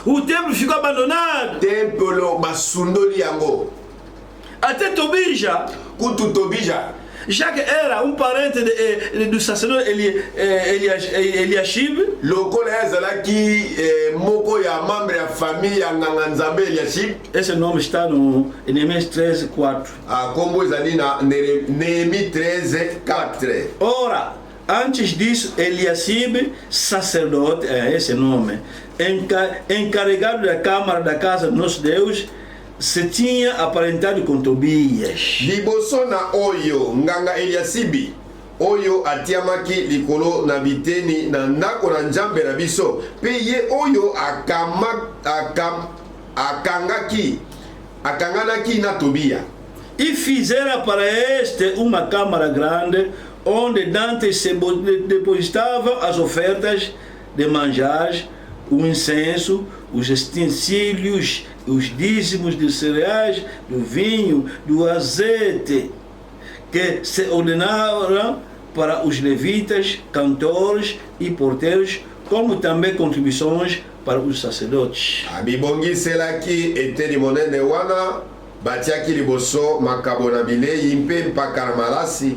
O templo ficou abandonado. Até Tobija Jacques era parente do sacerdote Eliashib. Lokola ezalaki moko ya membre ya famille ya nganga nzambe Eliashib. Esse nome está no Neemias 13:4. Kombo ezali na Neemi 13:4. Ora, antes disso, Eliashib, sacerdote, esse nome, encarregado da câmara da casa do nosso Deus, se tinha aparentado com Tobias. Liboso na oyo nganga Eliasibi oyo atiamaki likolo na biteni na ndako na nzambe na biso pe ye oyo akanganaki na Tobia. E fizera para este uma câmara grande onde Dante se depositava as ofertas de manjares, o incenso, os utensílios, os dízimos de cereais, do vinho, do azeite, que se ordenaram para os levitas, cantores e porteiros, como também contribuições para os sacerdotes. Abibongiselaki eteli monene wana batiaki liboso makabo na bilei mpe mpakala malasi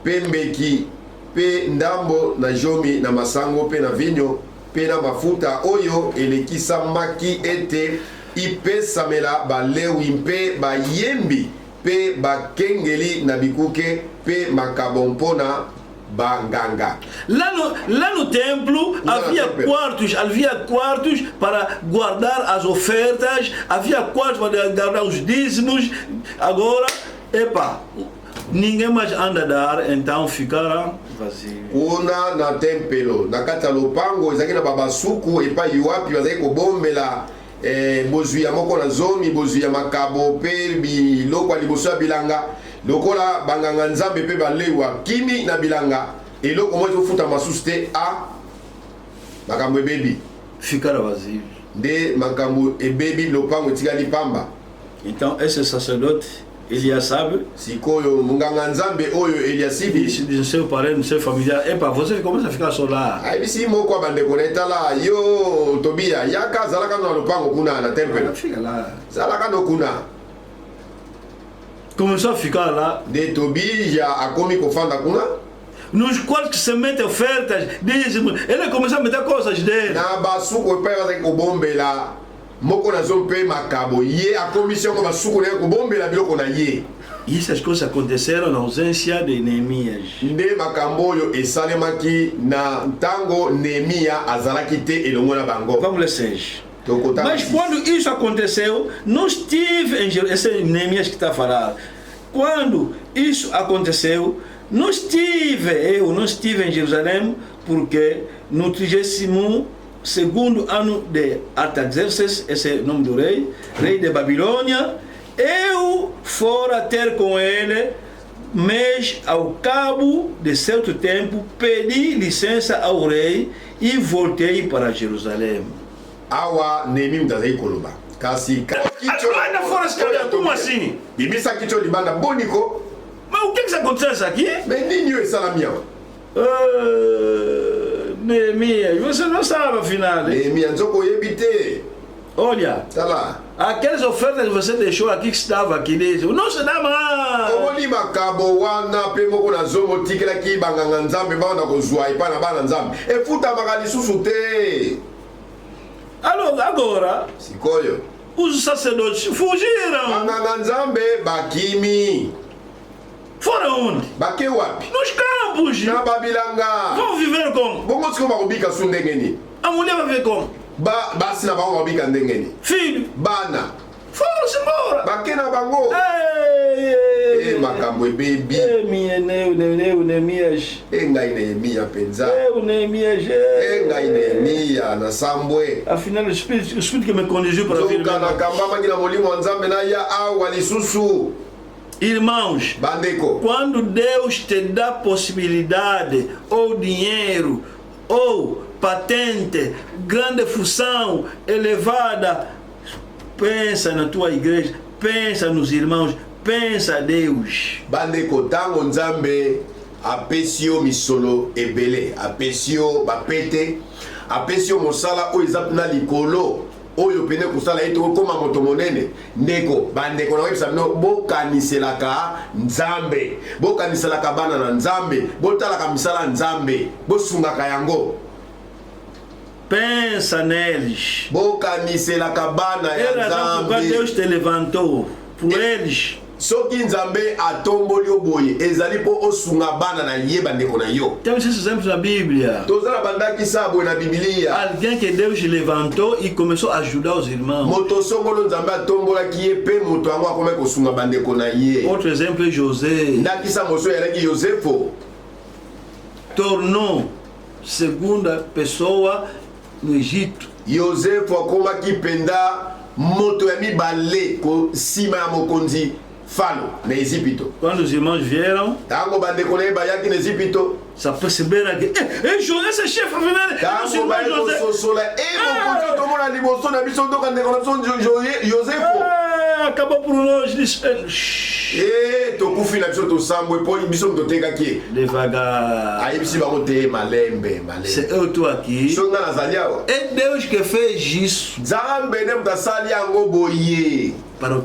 mpe mbeki mpe ndambo na jomi na masango mpe na vinyo mpe na mafuta oyo elekisamaki ete ipesamela balewi mpe bayembi mpe bakengeli na bikuke mpe makabo mpona banganga. Lá no templo havia quartos para guardar as ofertas, havia quartos para guardar os dízimos. Agora, ninguém mais anda a dar, então ficará vazio. Kuna na tempelo, na kata lopango, ezaki na babasuku epa yuapi bazaki kobombela bozuya moko na zomi, bozuya makabo pe biloko liboso ya bilanga. Lokola banganga nzambe pe balewa kimi na bilanga eloko mo ezofuta masusu te makambo ebebi ficara vazio nde makambo ebebi lopango etikali pamba. Então esse sacerdote Eliasab, sikoyo munganga nzambe oyo Eliasibi de seu parente, de seu familiar, você começa a ficar só lá. Aí bisi moko bandeko na etala yo Tobia yaka zalaka na lopango kuna na tempelo fica lá, zalaka no kuna. Começou a ficar lá. De Tobia a comi kofanda kuna. Nos quartos que se metem ofertas, dízimos, ele começou a meter coisas dele. Na basuko pega que o bombela moko na zompe makabo ye a comissão com basuko né o bombela biloko na ye. E essas coisas aconteceram na ausência de Neemias. Nde makambo yo esalemaki na tango Neemia azalaki te elongo na bango. Vamos ler 6. Mas quando isso aconteceu, não estive em Jerusalém. Esse é Neemias que está a falar. Quando isso aconteceu, eu não estive em Jerusalém, porque no 32º ano de Artaxerxes, esse é o nome do rei de Babilônia, eu fora ter com ele, mas ao cabo de certo tempo pedi licença ao rei e voltei para Jerusalém. Awa Neemi mtazai koloba kasi ainda fora escreveu, como assim? Bimisa kicho libanda boniko. Mas o que acontece aqui? Menino e salamia. Neemias, você não sabe afinal. Neemias nzoko yebite. Olha, tá lá. Aquelas ofertas que você deixou aqui que estava aqui dentro, não se dá mais. Omoli makabo wana pe moko na zomo tikela ki banganga nzambe bana kozwa ipana bana nzambe. Efuta makali susu te. Alors, agora, sikoyo, os sacerdotes fugiram. Banganga nzambe bakimi. Foram onde? Bake wapi? Nos campos. Na babilanga. Vão viver como? Bongo siko bakubika su ndengeni. A mulher vai viver como? Basi na bango bakubika ndengeni. Filho. Bana. Foram-se embora. Bake na bango. Makambo ebebi. Neemias. Ngai Neemia penza. Neemias. Ngai Neemia na sambwe. Afinal, o Espírito que me conduziu para vir. Na kamba magina molimo nzambe na ya awa lisusu. Irmãos, bandeko, quando Deus te dá possibilidade, ou dinheiro, ou patente, grande função elevada, pensa na tua igreja, pensa nos irmãos, pensa a Deus. Bandeko, tango nzambe apesio misolo ebele, apesio bapete, apesio mosala o ezap na likolo oyo pene kusala ito koma moto monene ndeko bandeko na websa no bokaniselaka nzambe bokaniselaka bana na nzambe botalaka misala nzambe bosungaka yango. Pensa neles. Bokaniselaka bana ya nzambe. Deus te levantou por eles. Soki nzambe atomboli oboye ezali po osunga bana na ye bandeko na yo. Temos esses exemplos na Bíblia. Tozala bandaki sabo na Biblia. Alguém que Deus levantou e começou a ajudar os irmãos. Moto songolo nzambe atombola ki ye pe moto yango akome kosunga bandeko na ye. Outro exemplo é José. Ndakisa moso yalaki Yosefo. Tornou segunda pessoa no Egito. Yosefo akomaki penda moto ya mibale ko sima ya mokonzi Falo na Egipto. Quando os irmãos vieram, tango bandeko na ye bayaki na Egipto, só perceberam que José, esse chefe veneno. tango bayeko sosola mokonzi tomona liboso na biso ndoka ndeko na biso Yosefo acabou por nós. tokufi na biso tosambwe po biso totekaki devagar. ayebisi bango te malembe. Eu estou aqui. So nga nazali awa. É Deus que fez isso Nzambe nde mutu asali yango boye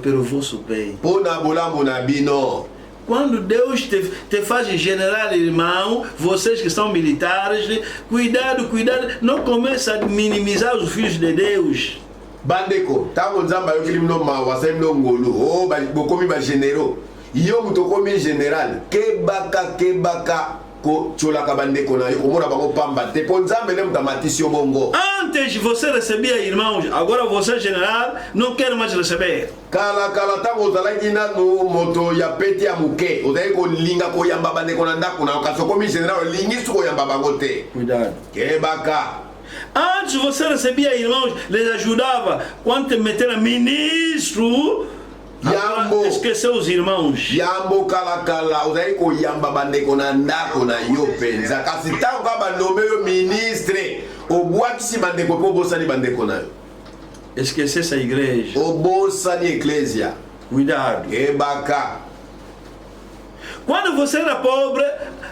pelo vosso bem. mpo na bolambo na bino. Quando Deus te faz general, irmão, vocês que são militares, cuidado, não comece a minimizar os filhos de Deus. Bandeko, tango nzambe ayokeli bino mawa asali bino ngolu bokomi bagénéraux yo mutu okomi général kebaka kotolaka bandeko na yo komona bango pamba te mpo nzambe nde mutu amatisi yo bongo. Antes você recebia irmãos, agora você general não quer mais receber. Kala tango ozalaki nanu moto ya peti ya moke ozali kolinga koyamba bandeko na ndako na yo kasi okomi général olingi su koyamba bango te. Cuidado. Kebaka. Antes você recebia irmãos, les ajudava. Quando te meteram ministro, Yambo. Esqueceu os irmãos. Yambo kala ozali koyamba bandeko na ndako na yo penza kasi tango banome yo ministre obwakisi bandeko mpo obosani bandeko na yo. Esquecer essa igreja. Obosani eclésia. Cuidado. Kebaka. Quando você era pobre,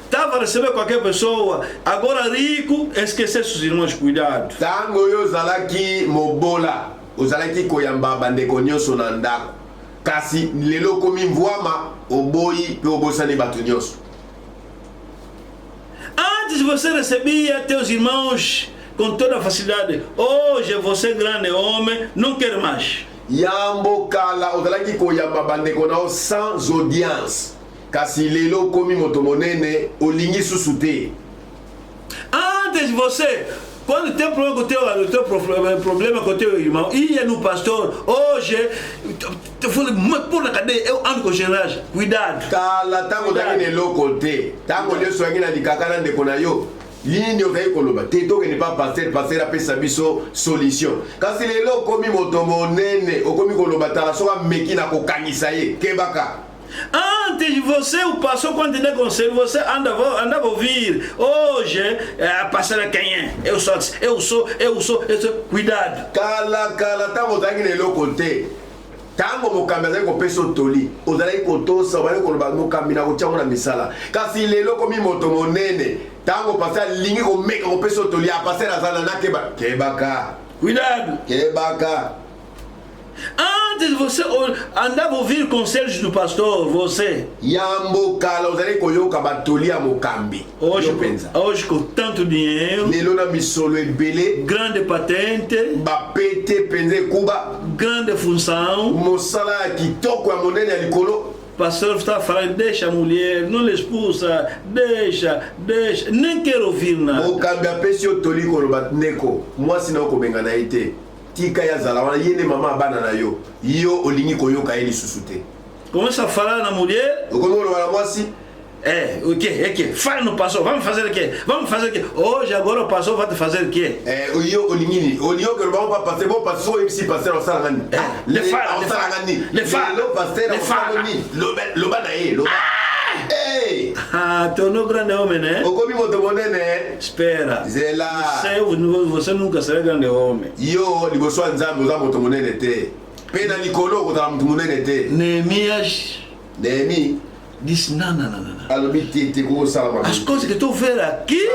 estava a receber qualquer pessoa. Agora rico, esquecer seus irmãos. Cuidado. Tango yo ozalaki mobola ozalaki koyamba bandeko nyonso na ndako kasi lelo komi mvwama oboyi mpe obosani bato nyonso. Antes você recebia teus irmãos com toda a facilidade. Hoje você é grande homem, não quer mais. Yambo kala ozalaki koyamba bandeko na yo sans audience kasi lelo komi moto monene olingi susu te. Antes você, quando tem problema com o teu problema com o teu irmão, ia no pastor. Hoje, eu falei, pôr na cadeia, eu ando com generais. Cuidado. Kala tango ozalaki na eloko te tango nyonso yangi na likaka na ndeko na yo lini ozali koloba te tokende pa paster apesa biso solution kasi lelo okomi moto monene okomi koloba tala soki ameki na kokangisa ye kebaka. Antes você, o pastor, quando tem conselho, você andava a ouvir. Hoje, a pastora quem é? Eu sou. Cuidado. Kala tango ozalaki na eloko te tango mokambi azali kopesa otoli ozalaki kotosa ozali koloba mokambi na kotiango na misala kasi lelo komi moto monene tango paster alingi komeka kopesa otoli apaster azala na kebaka. Cuidado. Kebaka. Antes você andava a ouvir conselhos do pastor, você. Yambo kala ozali koyoka batoli ya mokambi. Hoje com tanto dinheiro, lelo na misolo ebele, grande patente, bapete penze kuba, grande função, mosala ya kitoko ya monene ya likolo. O pastor está falando, deixa a mulher, não lhe expulsa, deixa, nem quero ouvir nada. Mokambi apesi otoli koloba neko, mwasi na okobenga na ye te. Tika ya zala wana yene mama bana na yo olingi koyoka ye lisusu te. Começa a falar na mulher. Okomi koloba na mwasi. O que? Fala no pastor, vamos fazer o quê? Hoje, agora o pastor vai te fazer o quê? Yo olingi koloba pa pastor, bo pastor ebisi pastor osala ngani. Le fala. Lo pastor ni. Loba na ye, loba. Tornou grande homem, né? Okomi moto monene. Espera. Zela. Você nunca será grande homem. Yo liboso ya nzambe oza moto monene te. Pe na likolo kozala moto monene te. Neemi disse não. As coisas que estou vendo aqui.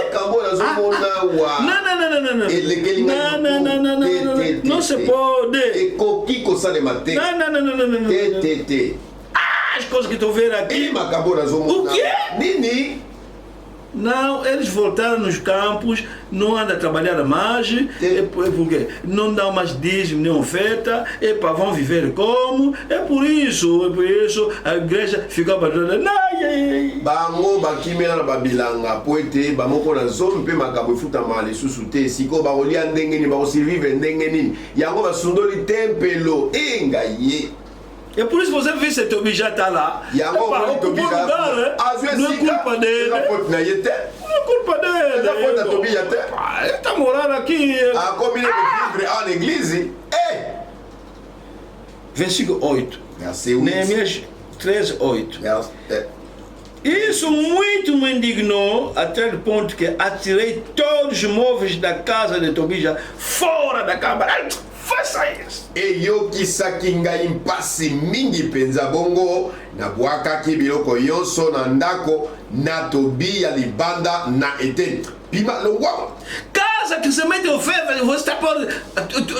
Não se pode. As coisas que estou vendo aqui. O quê? Não, eles voltaram nos campos, não andam a trabalhar mais, porque não dão mais dízimo nem oferta, vão viver como? É por isso a igreja fica abandonada. Bango bakimela na babilanga poete bamoko na zone pe makabo futa mali susute siko ba olia ndenge ni ba survivre ndenge ni yango basundoli tempelo engaye. É por isso que você vê se Tobija está lá. Não é culpa dele. Não é culpa dele. Ele está morando aqui. Como ele vive na igreja. Versículo 8. Neemias 13, 8. Isso muito me indignou, até o ponto que atirei todos os móveis da casa de Tobija fora da câmara. Faça isso. E eu que sakinga impasi mingi penza bongo na buaka ki biloko yonso na ndako na Tobia libanda na eten pima longwa. Casa que você mete oferta, você está por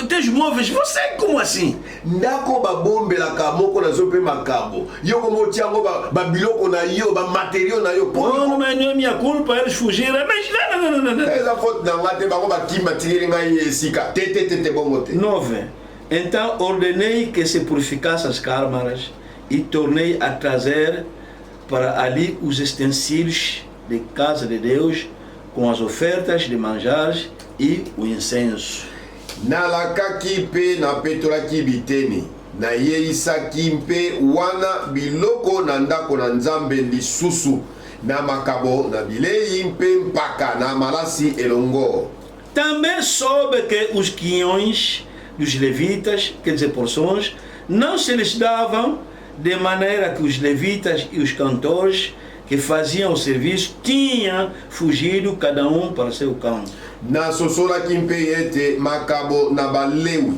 teus móveis, você como assim? Ndako ba bombela kamoko na zope makabo. Yo como tiango ba biloko na yo, ba material na yo. Não, mas não é minha culpa, eles fugiram. Mas não. Essa foto na ngate ba ba kima tiriri ngai sika. Tete bongo te. 9. Então ordenei que se purificassem as câmaras e tornei a trazer para ali os utensílios de casa de Deus com as ofertas de manjares e o incenso. Na lakaki pe na petoraki biteni na yeisaki mpe wana biloko na ndako na Nzambe lisusu na makabo na bilei mpe mpaka na malasi elongo. Também soube que os quinhões dos levitas, quer dizer porções, não se lhes davam de maneira que os levitas e os cantores que faziam o serviço tinham fugido cada um para seu campo. Na sosola kimpe ete makabo na balewi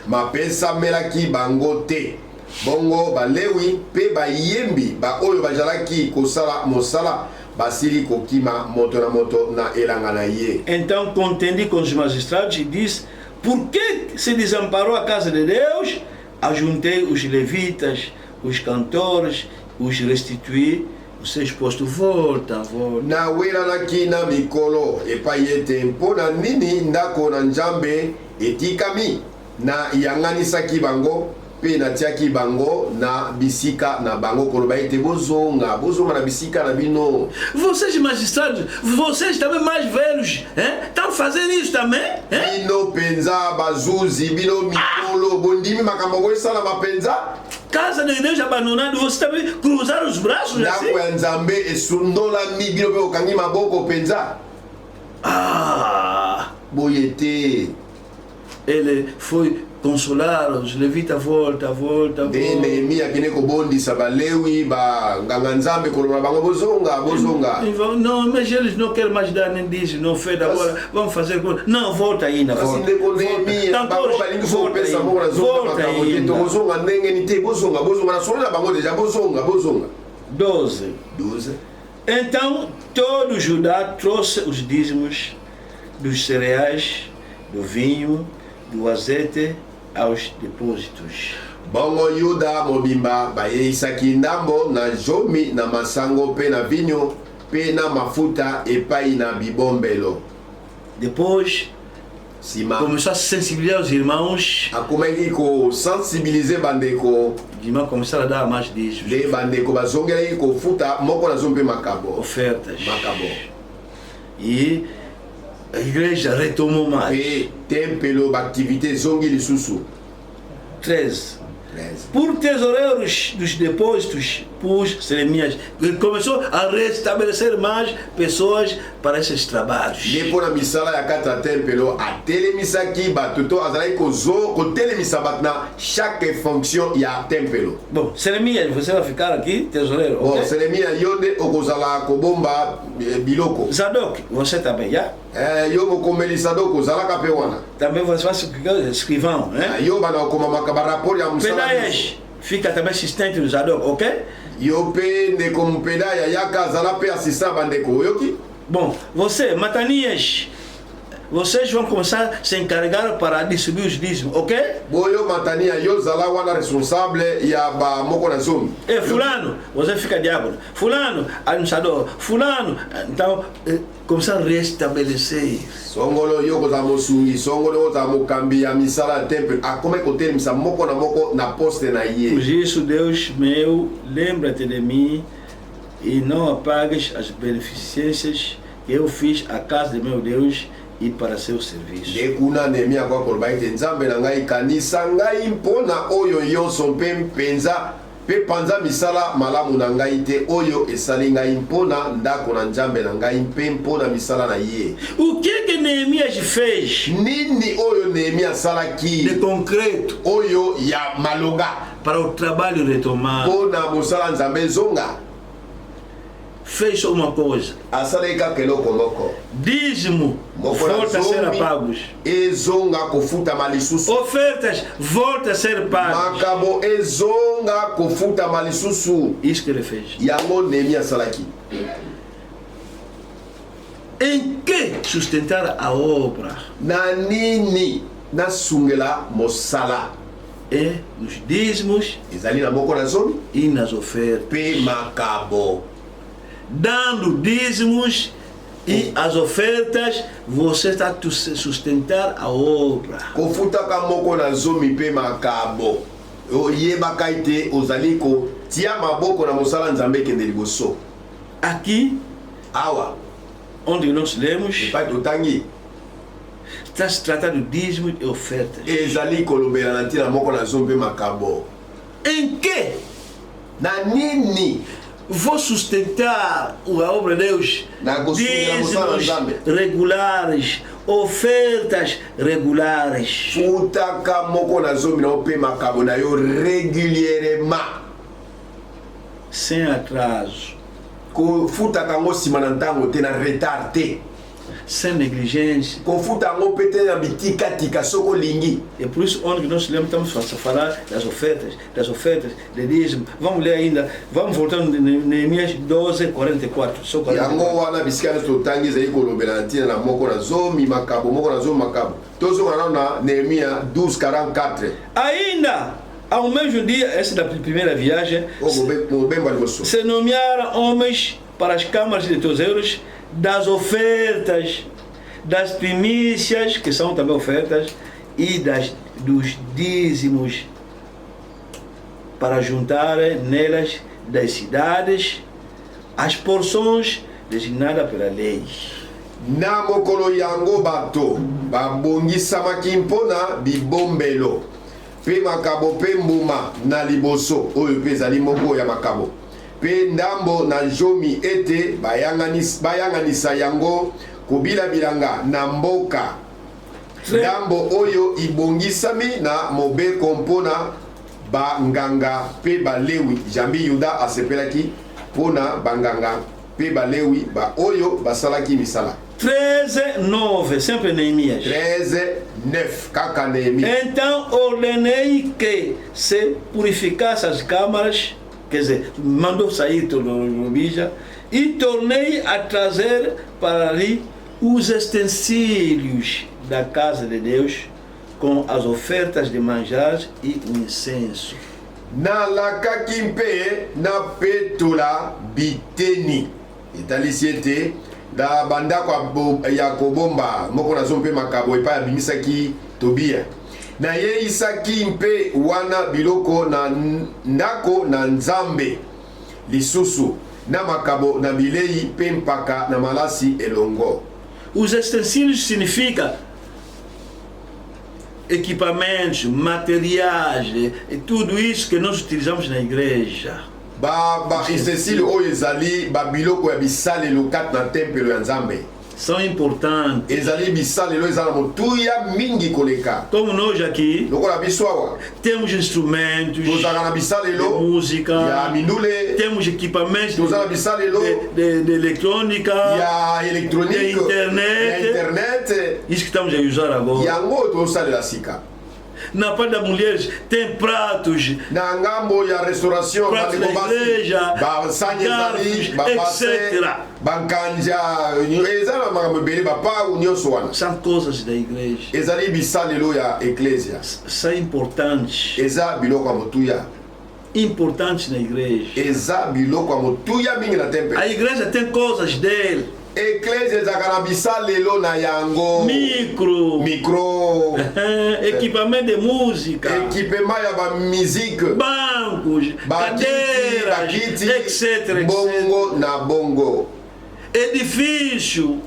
mapesa melaki bango te bongo balewi pe bayembi ba oyo bajalaki kosala mosala basili kokima moto na elanga na ye. Então contendi com os magistrados e disse: por que se desamparou a casa de Deus? Ajuntei os levitas, os cantores, os restituí. Vocês postos, volta. Na wera na kina mikolo epayete mpona nini ndako na Nzambe etikami na yanganisaki bango pe na tiaki bango na bisika na bango koloba ete bozonga na bisika na bino. Vocês magistrados, vocês também mais velhos, estão fazendo isso também? Bino penza bazuzi bino mikolo bondimi makambo ko sala mapenza. Casa de Deus abandonado, você também cruzar os braços assim? Boyete. Ele foi consolar os levitas, volta. Não, mas eles não querem mais dar nem dízimo, não fez agora, vamos fazer. Não, volta ainda. Volta ainda. 12. Então todo Judá trouxe os dízimos dos cereais, do vinho, do azeite aos depósitos. Bongo Yuda mobimba bayeisaki ndambo na jomi na masango pe na vinho pe na mafuta epai na bibombelo. Depois começou a sensibilizar os irmãos. A como é que sensibiliser bandeko. Os irmãos começaram a dar mais dízimos. De bandeko bazongela iko futa moko na zombe makabo. Ofertas. Makabo. E a igreja retomou mais. E tempelo activité zongi lisusu. 13. Por tesoureiros dos depósitos, pus Jeremias. Ele começou a restabelecer mais pessoas para esses trabalhos. Depois na misala ya kata tempelo a telemisaki batuto azalai kozo ko telemisa batna chaque fonction ya tempelo. Bom, Jeremias, você vai ficar aqui tesoureiro. Bom, okay? Jeremias yonde okozala kobomba biloko. Zadok, você também, já? Yo mokomeli Zadok ozalaka pe wana. Também você vai ficar escrivão, hein? Yo bana okoma makaba rapport ya musala. Pedaesh fica também assistente do Zadok, ok? yo pe ndeko mpeda ya yaka azala pe assistant bandeko oyoki. Bom, Matanias, vocês vão começar a se encarregar para distribuir os dízimos, ok? Boyo Matania yo zala wana responsable ya ba moko na zomi. Fulano, você fica diácono. Fulano, administrador. Fulano, então começar a restabelecer. Songolo yo koza mosungi, songolo koza mokambi ya misala temple. A como é que ter misa moko na poste na ye. Por isso, Deus meu, lembra-te de mim e não apagues as beneficências que eu fiz à casa de meu Deus e para seu serviço. Dekuna Nehemia kwa kolbaite nzambe na ngai kanisa ngai mpona oyo yonso mpe mpenza pe panza misala malamu na ngai te oyo esali ngai mpona ndako na nzambe na ngai mpe mpona misala na ye. O que Neemias fez? Nini oyo Nehemia salaki de concreto oyo ya malonga para o trabalho retomar? Mpona mosala nzambe zonga. Fez uma coisa. Asaleka keloko moko. Dízimo volta a ser pagos. Ezonga kofuta malisusu. Ofertas volta a ser pagos. Makabo ezonga kofuta malisusu. Isso que ele fez. Yango Nehemia salaki. Em que sustentar a obra? Na nini na sungela mosala. É nos dízimos ezali na moko na zomi e nas ofertas. Pe makabo. Dando dízimos e as ofertas, você está a sustentar a obra. Kofutaka moko na zomi pe makabo. Oyebaka ite ozali ko tia maboko na mosala nzambe kende liboso. Aqui, awa, onde nós lemos, está se tratando de dízimos e ofertas. Ezali kolobela na tina moko na zomi pe makabo. Em que? Na nini? Vou sustentar a obra de Deus, dízimos regulares, ofertas regulares. Futaka moko na zomi na ope makabo na yo régulièrement. Sem atraso. Futaka ngo sima na ntango te na retard te. Sem negligência. Confuta ngo pete na bitika tika soko lingi. É por isso onde nós lemos estamos a falar das ofertas, de dízimo. Vamos ler ainda, vamos voltar em Neemias 12:44. Só 44. Yango wana bisikana totangi zai kolobela ntina na moko na zomi makabo, moko na zomi makabo. Tozo na Neemia 12:44. Ainda ao mesmo dia, essa da primeira viagem, se nomearam homens para as câmaras de tesouros das ofertas, das primícias, que são também ofertas, e dos dízimos, para juntarem nelas das cidades as porções designadas pela lei. Na mokolo yango bato babongisamaki mpona bibombelo pe makabo pe mbuma na liboso oyo pe ezali moko ya makabo pe ndambo na jomi ete bayanganisa yango kobila bilanga na mboka ndambo oyo ibongisami na mobeko mpona banganga pe balewi. Jambi Yuda asepelaki mpona banganga pe balewi ba oyo basalaki misala. 13:9, sempre Neemias. 13:9, kaka Neemias. Então ordenei que se purificasse as câmaras, quer dizer, mandou sair todo o bija e tornei a trazer para ali os utensílios da casa de Deus com as ofertas de manjares e o incenso. Na lakaki mpe na petula biteni italisiete da bandako ya kobomba moko na zompe makabo epa ya bimisaki Tobia na ye isaki mpe wana biloko na ndako na nzambe lisusu na makabo na bilei pe mpaka na malasi elongo. Os utensílios significa equipamentos, materiais, e tudo isso que nós utilizamos na igreja. Utensílio oyo ezali babiloko ya bisalelo kati na tempelo ya nzambe. São importantes. Ezali bisalelo ezala motuya mingi koleka. Como nós aqui lokola biso awa temos instrumentos tozala na bisalelo de música, ya mindule, temos equipamentos tozala bisalelo de eletrônica, ya eletrônica, de internet, internet. Isso que estamos a usar agora. Yango tosalela sika. na parte das mulheres tem pratos, na ngambo ya restauration pratos da igreja, garfos, etc. bankanja ezala makambo ebele bapau nyonso wana são coisas da igreja, ezali bisalelo ya eklesia, são importantes, eza biloko ya motuya, importantes na igreja. eza biloko ya motuya mingi na tempelo. A igreja tem coisas dele, Eklesia ezalaka na bisalelo na yango, micro equipamento de música, équipement ya ba musique, bancos, cadeiras, etc. bongo na bongo, edifício.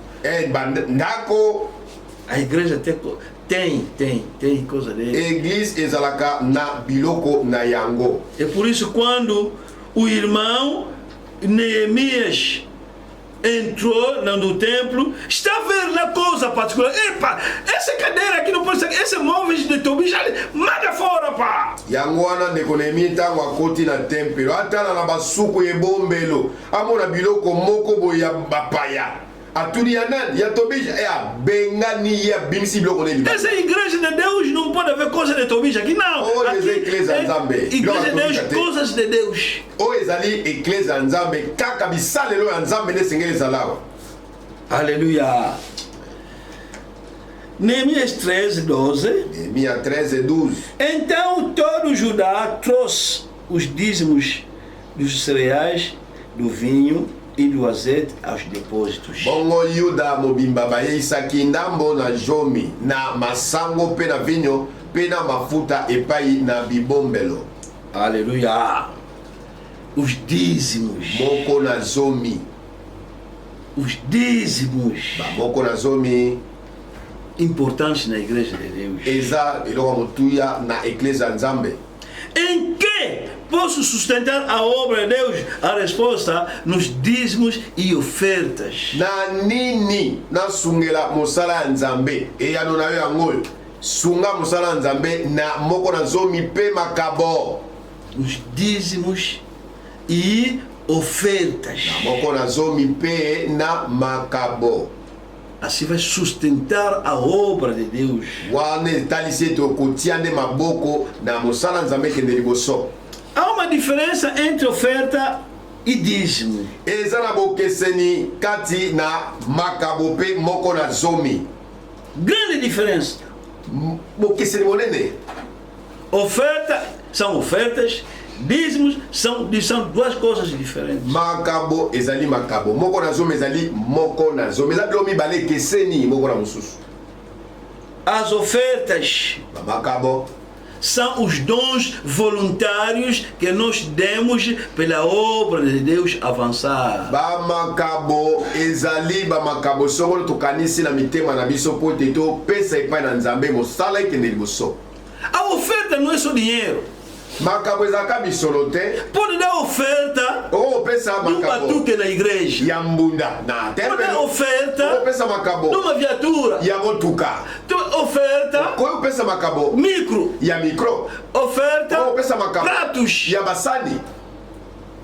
ndako. A igreja tem coisa dele. Église ezalaka na biloko na yango. É por isso quando o irmão Neemias entrou no templo, está a ver na coisa particular. Epa, essa cadeira aqui não pode ser, esse móveis de Tobias, manda fora, pá. Yango wana ndeko Neemi ntango akoti na tempelo, atala na basuku ebombelo, amona biloko moko boye ya bapaya. Atuni ya nani? Ya Tobias, bengani ya bimsi biloko neli. Essa igreja de Deus não pode haver coisa de Tobias aqui, não. Oh, aqui, igreja de Deus, coisas de Deus. O ezali eklesia nzambe kaka bisalelo ya nzambe nde sengeli ezalawa. Aleluia. Neemias 13:12. Neemias 13:12. Então todo Judá trouxe os dízimos dos cereais, do vinho e do azeite aos depósitos. Bongo Yuda mobimba bayeisaki ndambo na jomi na masango pe na vinyo pe na mafuta epai na bibombelo. Aleluia. Os dízimos. Moko na zomi. Os dízimos. Moko na zomi. Importantes na igreja de Deus. Eza eloko motuya na eklesia nzambe. Em que posso sustentar a obra de Deus? A resposta nos dízimos e ofertas. Na nini na sungela mosala nzambe eyano na yo yango sunga mosala nzambe na moko na zomi pe makabo. Nos dízimos e ofertas. Na moko na zomi pe na makabo. Assim vai sustentar a obra de Deus. Há uma diferença entre oferta e dízimo. Grande diferença. Oferta são ofertas, dízimos são duas coisas diferentes. Makabo ezali makabo. Moko na zomi ezali moko na zomi. Ezali bilo mibale keseni moko na mususu. As ofertas makabo são os dons voluntários que nós demos pela obra de Deus avançar. Ba makabo ezali ba makabo sokolo tukanisi na mitema na biso pote to pesa epai na nzambe mosala ekende liboso. A oferta não é só dinheiro. Makabo ezaka bisolo te. Pode dar oferta num batuque na igreja. Yambunda na templo. Pode dar oferta numa viatura. Yamotuka. Oferta. Koyo pesa makabo. Micro. Ya micro. Oferta. Pesa makabo. Pratos. Ya basani.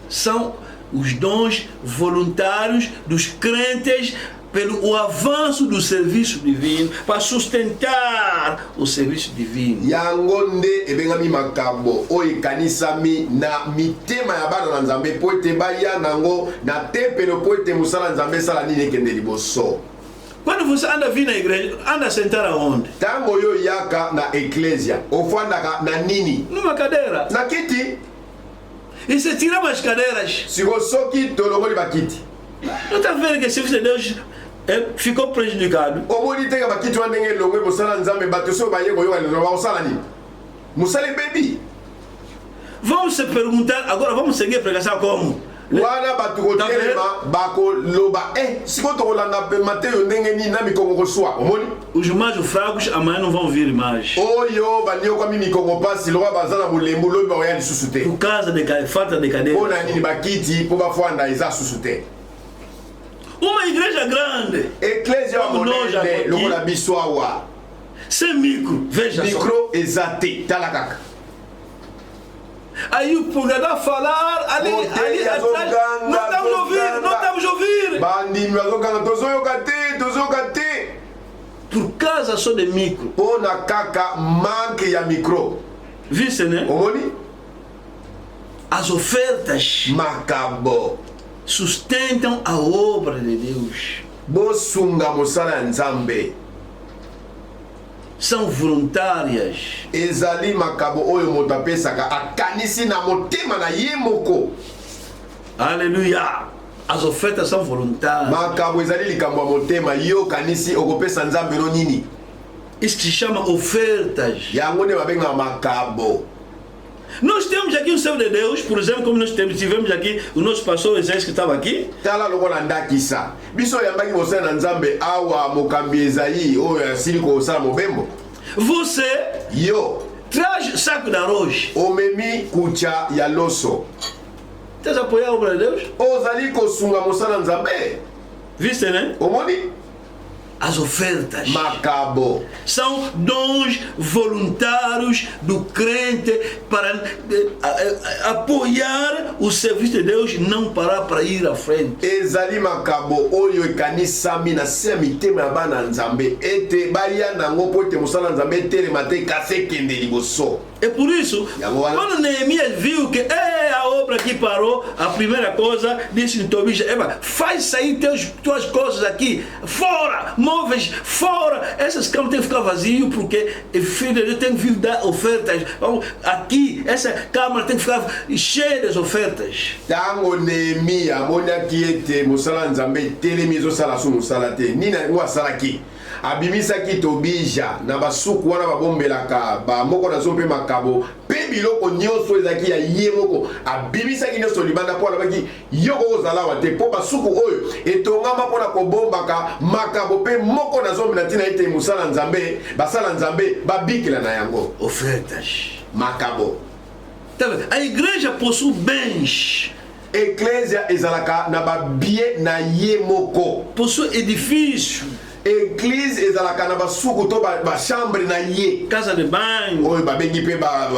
São os dons voluntários dos crentes pelo avanço do serviço divino, para sustentar o serviço divino. Yangonde ebengami makabo oikanisami na mitema ya bana na nzambe po ete baya nango na tempelo po ete musala nzambe sala nini ekende liboso. Quando você anda vir na igreja, anda sentar aonde? Tango yo yaka na eklesia, ofandaka na nini? Numa cadeira. Na kiti. E se tirar as cadeiras? Se gosoki tolongoli bakiti. Não está vendo que o serviço de Deus ficou prejudicado? Vamos se perguntar, agora vamos seguir a pregação como? Os mais fracos amanhã não vão vir mais. Por causa de falta de cadeira. Uma igreja grande. Sem micro, veja só. Micro exato, talakaka. Aí o pregador falar ali atrás, não estamos ouvindo, não estamos ouvindo. por causa só de micro. Pona kaka manque ya micro. Viste, né? Omoni? As ofertas Makabo. sustentam a obra de Deus. Bosunga mosala nzambe. São voluntárias. Ezali makabo oyo moto apesaka akanisi na motema na ye moko. Aleluia. As ofertas são voluntárias. Makabo ezali likambo ya motema yo kanisi okopesa nzambe no nini. Isso que se chama ofertas. Yango nde babenga makabo. Nós temos aqui um servo de Deus, por exemplo, como nós tivemos aqui o nosso pastor Isaías que estava aqui. Tala lokola ndakisa. Biso yambaki kosala na nzambe awa mokambi Ezayi oyo asili kosala mobembo. Você Yo traz saco de arroz. omemi kucha ya loso. Estás a apoiar a obra de Deus? Ozali kosunga mosala nzambe. Viste, né? Omoni? As ofertas Makabo. são dons voluntários do crente para apoiar o serviço de Deus, não parar para ir à frente. Ezali makabo oyo ekanisami na se mitema ya bana nzambe ete baya nango po ete mosala nzambe etelema te kasi ekende liboso. É por isso, quando Neemias viu que a obra aqui parou, a primeira coisa, disse em Tobias: faz sair tuas coisas aqui, fora, móveis, fora. Essas camas têm que ficar vazias, porque o filho de Deus tem que vir dar ofertas. Aqui, essa câmara tem que ficar cheia das ofertas. Tango Neemia amonaki ete mosala nzambe etelemi ezosala so mosala te nini yango asala ki abimisaki Tobija na basuku wana babombelaka bamoko nazo mpe makabo mpe biloko nyonso ezalaki ya ye moko abimisaki nyonso libanda mpo alobaki yoko kozala awa te mpo basuku oyo etongama mpona kobombaka makabo mpe moko nazombela ntina ete mosala nzambe basala nzambe babikela na yango Ofertas. makabo. A igreja possui bens, Eclésia ezalaka na babie na ye moko. possui edifício, Église ezalaka na basuku to ba chambre na ye. casa de banho, Oyo babengi pe ba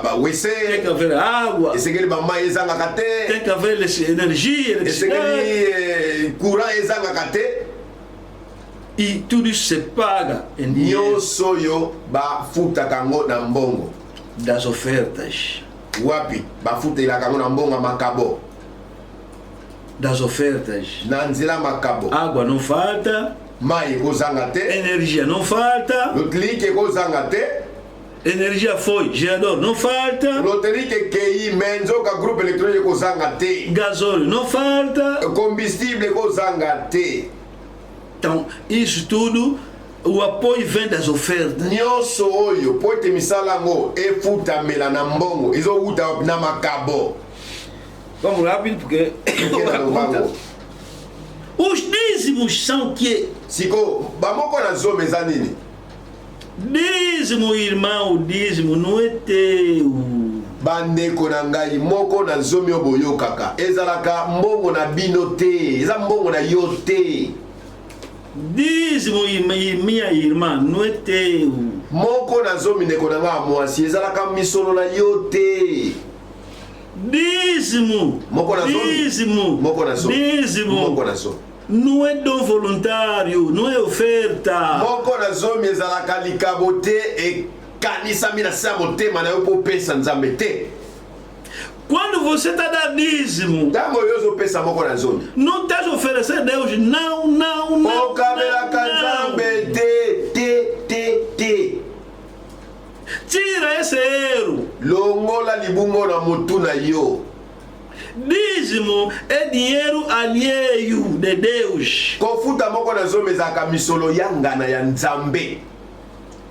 tem wese. que haver água, Esengeli ba mai ezangaka te. tem que haver energia, eletricidade. Esengeli courant ezangaka te. E tudo isso se paga em dinheiro Nyonso oyo bafutaka ngo na mbongo. das ofertas. Wapi bafutelaka ngo na mbongo makabo. Das ofertas. Na nzela makabo. Água não falta, Mai kozanga te. energia não falta, Lotlike kozanga te. energia foi, gerador não falta, Lotelike kei menzoka groupe électronique kozanga te. gasóleo não falta. Combustível kozanga te. Então, isso tudo, o apoio vem das ofertas. Nyonso oyo po ete misala ngo efutamela na mbongo ezowuta na makabo. Vamos rápido porque os dízimos são que Siko bamoko na zome eza nini? dízimo, irmão, dízimo não é teu. Bandeko na ngai moko na zomi oyo boyokaka ezalaka mbongo na bino te, eza mbongo na yo te. Dízimo, minha irmã, não é teu. Moko na zomi ndeko na ngai mwasi ezalaka misolo na yo te. Dízimo, Moko na zomi. dízimo, Moko na zomi. dízimo. Moko na zomi. Não é dom voluntário, não é oferta. Moko na zomi ezalaka likabo te ekanisami na se ya motema na yo mpo opesa nzambe te. Quando você está dando dízimo, Ntango yo ozopesa moko na zomi não estás oferecendo a Deus, não, não, não. okabelaka não. nzambe te. Tira esse euro. Longola libungo na motu na yo. Dízimo é dinheiro alheio de Deus. Kofuta moko na zomi ezalaka misolo ya ngana ya nzambe.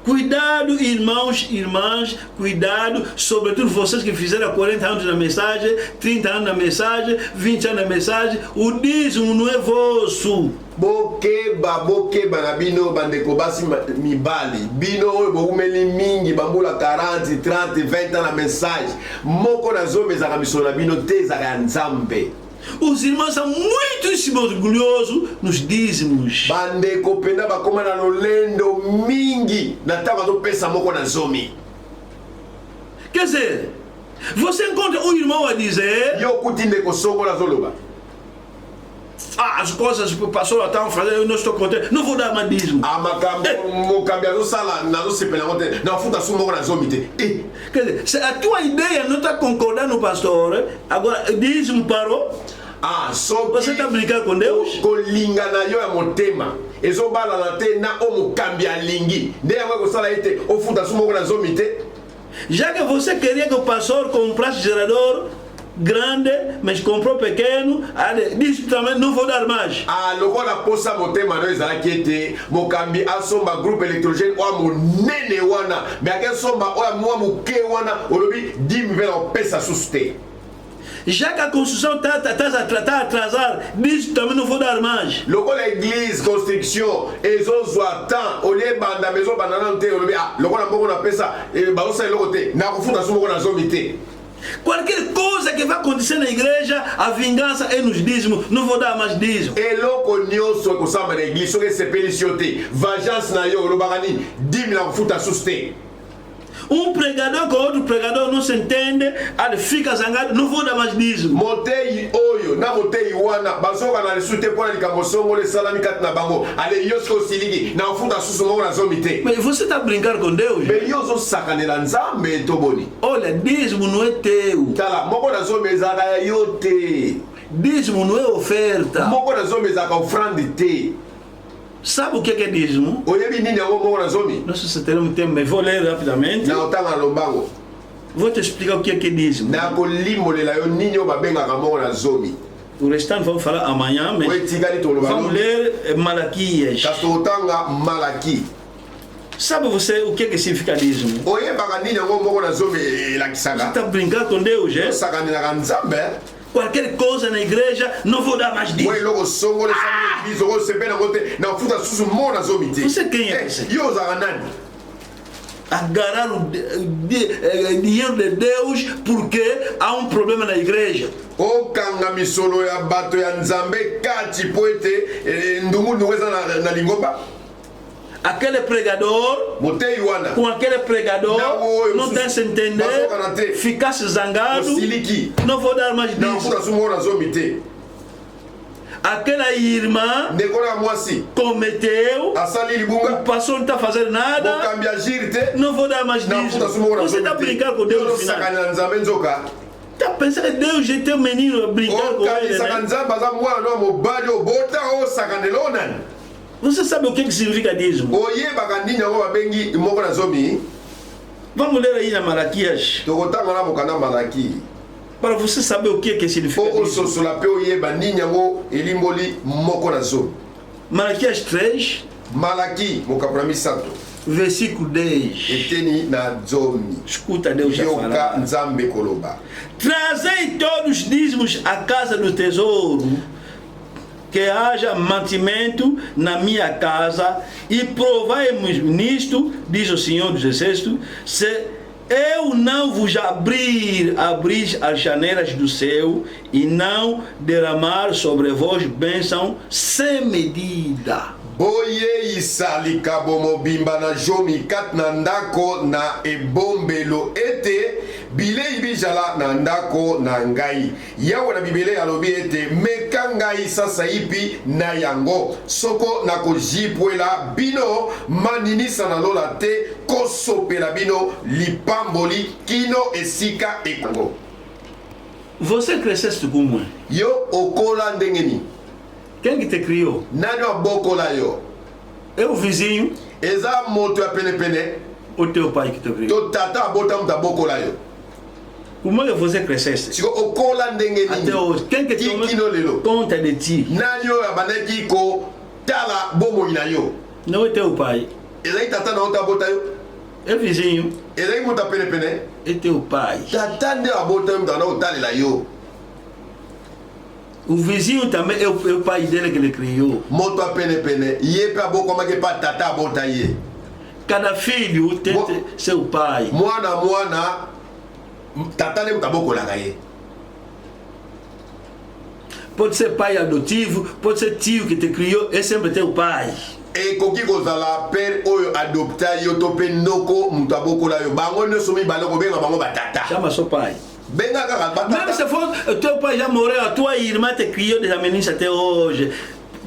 Cuidado, irmãos, irmãs, cuidado, sobretudo vocês que fizeram 40 anos na mensagem, 30 anos na mensagem, 20 anos na mensagem, o dízimo não é vosso. Bokeba na bino bandeko basi mibali bino oyo boumeli mingi bambula 40, 30, 20 ans na message moko na zomi ezalaka misolo na bino te ezalaka ya nzambe. Os irmãos são muitíssimo orgulhosos nos dízimos. Bandeko penda bakoma na lolendo mingi na ntango azopesa moko na zomi. Quer dizer, você encontra um irmão a dizer: Yo kuti ndeko songo na zoloba Ah, as coisas que o pastor estava fazendo, eu não estou contente. Não vou dar mais dízimo. Ah, Quer dizer, se a tua ideia não está concordando, pastor, agora dízimo parou. Ah, só Você está brincando com Deus? Kolinga na yo ya motema. Ezo bala na te na omo kambia lingi. Nde ya ko sala ite ofuta sumo na zomite. Já que você queria que o pastor comprasse gerador grande, mas comprou pequeno, disse também não vou dar mais. Ah, logo na posa motema no ezala kete, mokambi asomba groupe électrogène o mo nene wana, mais aké somba o mo mo ke wana, olobi 10 000 o pesa suste. Já que a construção está atrasada, diz também não vou dar mais. Logo a église, construction, ezo zoatan, olhe banda maison banana nte, olobi ah, logo na mboko na pesa, baosa logo te, na kufuta sumo na zomite. Qualquer coisa que vai acontecer na igreja, a vingança é nos dízimos, não vou dar mais dízimo. E logo nyoso ko samba na église, so que se peliciote, vengeance na yo, lobagani, 10 000 na kufuta suste. Pregador com outro pregador não se entende, ele fica zangado, não vou dar mais dízimo. Motei oyo, na motei wana, bazoka na lisute pona likamosongo le salami kat na bango, ale yosko siligi, na ufuta susumo na zomite. Mas você está brincando com Deus? Mais yozo sakanela nzambe toboni. Olha, dízimo não é teu. Tala, moko na zombe zaka ya yote. Dízimo não é oferta. Moko na zombe zaka ofrande te. Sabe o que é dízimo? Oyebi nini yango moko na zomi? Não sei se teremos tempo, mas vou ler rapidamente. Na otanga lombango. Vou te explicar o que é dízimo. Na kolimolela yo nini babengaka moko na zomi. O restante vamos falar amanhã, mas vamos ler Malaquias. Kasto otanga Malaki. Sabe você o que significa dízimo? Oyebaka nini yango moko na zomi Você elakisaka? está brincando com Deus, é? Sakanelaka nzambe. Qualquer coisa na igreja, não vou dar mais dízimo. Você quem é você? Agarrar o dinheiro de Deus porque há problema na igreja. Okanga misolo ya bato ya nzambe kati poete ndungu ndungeza na lingomba. Aquele pregador, com aquele pregador, não tem se entender, ficasse zangado, não vou dar mais dízimo. Aquela irmã cometeu, o pastor não está fazendo nada, não vou dar mais dízimo. Você está brincando com Deus no final. Está pensando que Deus é teu menino a brincar com ele, né? Você sabe o que significa dízimo? Vamos ler aí na Malaquias. Para você saber o que significa dízimo. Malaquias 3. Versículo 10. Escuta Deus já falar. Trazei todos os dízimos à casa do tesouro, que haja mantimento na minha casa, e provai-nos nisto, diz o Senhor dos Exércitos, se eu não vos abrir as janelas do céu e não derramar sobre vós bênção sem medida. Boye isali kabomo bimba na jomi kat na ndako na ebombelo ete bilei bijala na ndako na ngai. Yawe na bibele alobi ete meka ngai sasa ipi na yango. Soko na kojipwela bino maninisa na lola te kosopela bino lipamboli kino esika ekango. Você cresceste como? Yo okola ndengeni. Quem que te criou? Nani wa bokola yo? É o vizinho? Eza moto ya pene pene? O teu pai que te criou? To tata bota muta bokola yo. Como é que você cresceste? Siko okola ndenge nini? Até hoje. Quem que te conta de ti? Nani yo abaneki ko tala bomo ina yo? Não é teu pai. Eza tata na ota bota yo? É vizinho? Eza muta pene pene? É teu pai. Tata nde abota muta na otala yo. O vizinho também é o pai dele que ele criou. Moto a pene pene. Yepe abo como que pa tata bota ye. Cada filho tem seu pai. Mwana tata ne mtaboko la ye. Pode ser pai adotivo, pode ser tio que te criou, é sempre teu pai. E koki kozala père oyo adopta yo to pe noko mutaboko la yo. Bango ne somi baloko benga bango batata. Chama seu pai. Même si tu pas déjà mourir à toi, il m'a crié de la ministre hoje.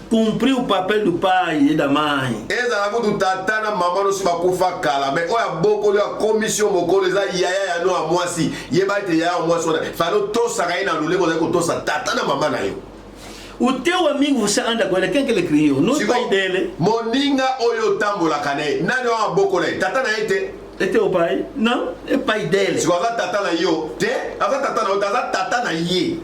Compris o papel do pai e da mãe. Eza na tata na mama no siba kufa kala mais oya boko le commission moko les a yaya ya no a mwasi yeba te yaya mwasi ona falo to saka ina lule ko to sa tata na mama na yo. O teu amigo você anda com ele, quem que ele criou? Não é o pai dele. Moninga oyo tambola kane nani wa boko le tata na ete. É teu pai? Não, é pai dele. Se você tata na yo, te, asa tata na asa tata na ye.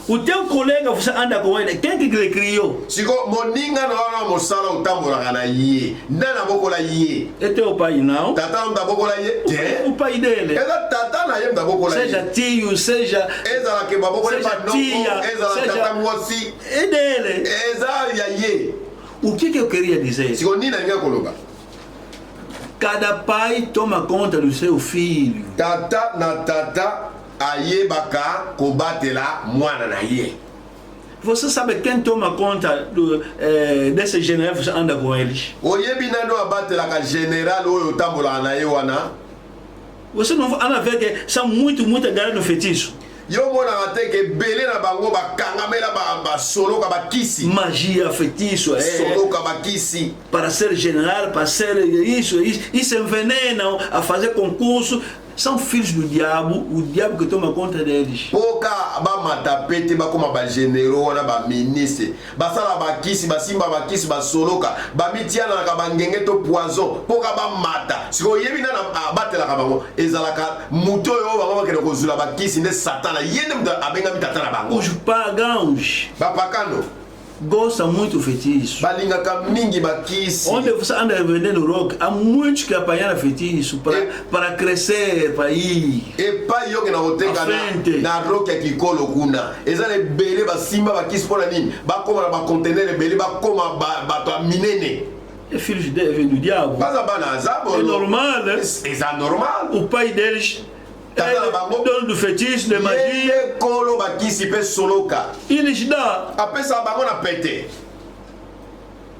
O teu colega você anda com ele, quem que ele criou? Siko moninga na wana mosala utambola kana ye. Nana boko la ye. É teu pai não? Tata não boko la ye. Te. O pai dele. Eza tata na ye boko la ye. Seja tio, seja eza la ke boko le ba tia, eza la tata mosi. É dele. Eza ya ye. O que eu queria dizer? Siko nina ninga koloba. Cada pai toma conta do seu filho. Tata na tata ayebaka kobatela mwana na ye. Você sabe quem toma conta desses generais que anda com eles? Oyebi nano abatela ka general oyo tambola na ye wana. Você não anda ver que são muita galera no feitiço. Yo mona ate ke belé na bango bakangamela ba solo ka bakisi. Magia, feitiço, solo ka bakisi. Para ser general, para ser isso, e se envenenam a fazer concurso. São filhos do diabo, o diabo que toma conta deles. Poka ba matapete ba koma ba general na ba ministre. Ba sala ba kisi ba simba ba kisi ba soloka. Ba mitiana ka ba ngenge to poison. Poka ba mata. Siko yebi na abatela ka bango. Ezalaka muto yo ba ba kene kozula ba kisi ne satana. Yene mta abenga mitata na bango. Os pagãos. Ba pakano. Gosta muito do feitiço. Onde você anda vendendo rock, há muitos que apanharam feitiço para crescer, para ir. E pai eu que na oteka na rock aqui colocuna. Exale bele ba simba ba kis pona nini. Ba koma ba conteneur bele ba koma ba to minene. É filhos do diabo. É normal, né? É normal. O pai deles é dono do feitiço, de magia. Eles dão.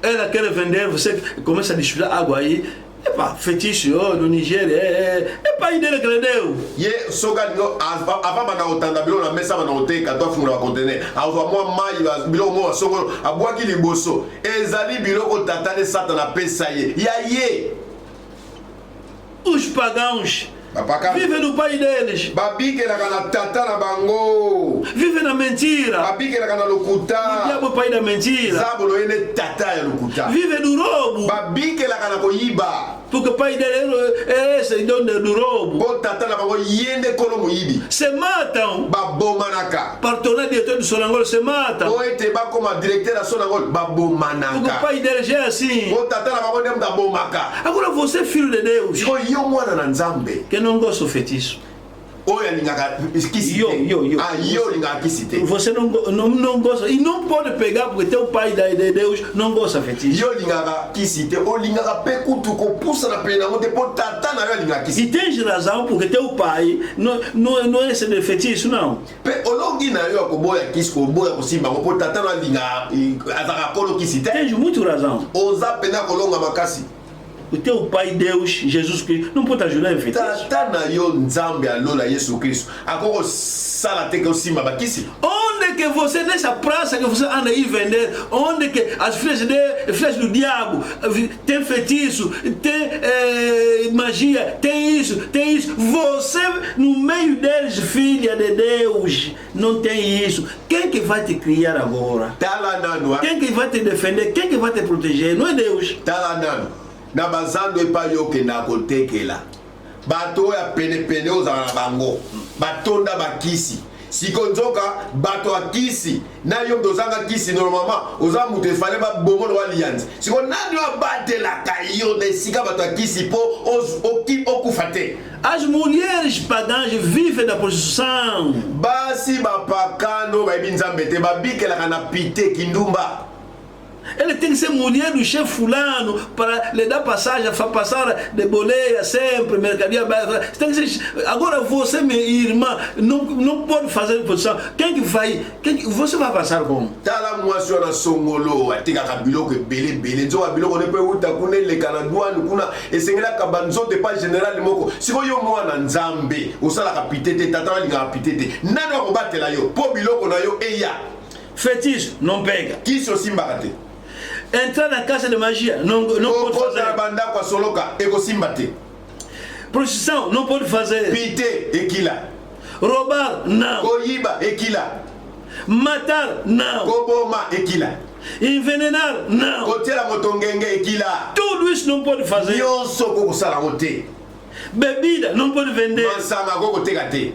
Ela quer vender, você começa a distribuir água aí. Epa, feitiço no Nigéria, é pai dele que ele deu. E só que avant na otanda bilo na mesa na oteka to fungula contener. Azo mo mai bilo mo soko abwaki liboso. Ezali bilo ko tatane satana pesa ye. Ya ye. Os pagãos vivem no pai deles. Babique na kana tata na bango. Vive na mentira. Babique na kana lokuta. O diabo é pai da mentira. Zabulo ele tata ya lokuta. Vive do roubo. Babique na kana koyiba. Porque o pai dele é esse dono do roubo. Bo tata na bango yende kolo muyibi. Se matam. Babomanaka. Para tornar diretor do Sonangol se matam. Ou ete ba como diretor da Sonangol babomanaka. Porque o pai dele já é assim. Bo tata na bango dem da bomaka. Agora você é filho de Deus. Iko yo mwana na Nzambe. Que não gosta do feitiço. Oya lingaka kisite. Yo lingaka kisite. Você não gosta e não pode pegar porque teu pai de Deus não gosta de feitiço. Yo lingaka kisite. O lingaka pekutu ko pusa na pena monte por tata na yo lingaka kisite. E tens razão porque teu pai não é esse de feitiço não. Pe olongi na yo ko boya kisko boya ko simba ko por tata na lingaka azaka kolo kisite. Tens muito razão. Oza pena kolonga makasi. O teu pai Deus, Jesus Cristo, não pode ajudar em feitiço. Tata na yo Nzambe alola Jesus Cristo. Akoko sala te que simba bakisi. Onde que você nessa praça que você anda aí vender, onde que as filhas do diabo tem feitiço, tem magia, tem isso. Você no meio deles, filha de Deus, não tem isso. Quem que vai te criar agora? Quem que vai te defender? Quem que vai te proteger? Não é Deus. Na bazando epa yo ke na kotekela bato ya pene ozala na bango batonda bakisi sikonzoka bato akisi na yo dozanga kisi normalement oza mutu efale ba bomo wa lianzi siko nani abatela kayo de sika bato akisi po okufa te. As mulheres pagãs vivem da prostituição. Basi bapakano bayebi Nzambe te babikelaka na pite kindumba. Ele tem que ser mulher do chefe fulano para lhe dar passagem, passar de boleia sempre, mercadoria. Tem que ser, agora você, minha irmã, não pode fazer posição. Quem que vai? Você vai passar como? Tá lá uma senhora songolo, até que a biloko bele bele, então a biloko ne peut uta kuna le canadouane kuna esengela kabanzo de pas général moko. Si ko yo mwana nzambe, osala kapitete tata linga kapitete. Nano ko batela yo, po biloko na yo eya. Fétiche, não pega. Qui so simba te? Entrar na casa de magia, não pode fazer. Banda kwa soloka, ego simba te. Prostituição, não pode fazer. Pite ekila. Roubar, não. Koyiba ekila. Matar, não. Koboma ekila. Envenenar, não. Kotela motongenge ekila. Tudo isso não pode fazer. Nyonso koko sala mote. Bebida, não pode vender. Mansanga koko teka te.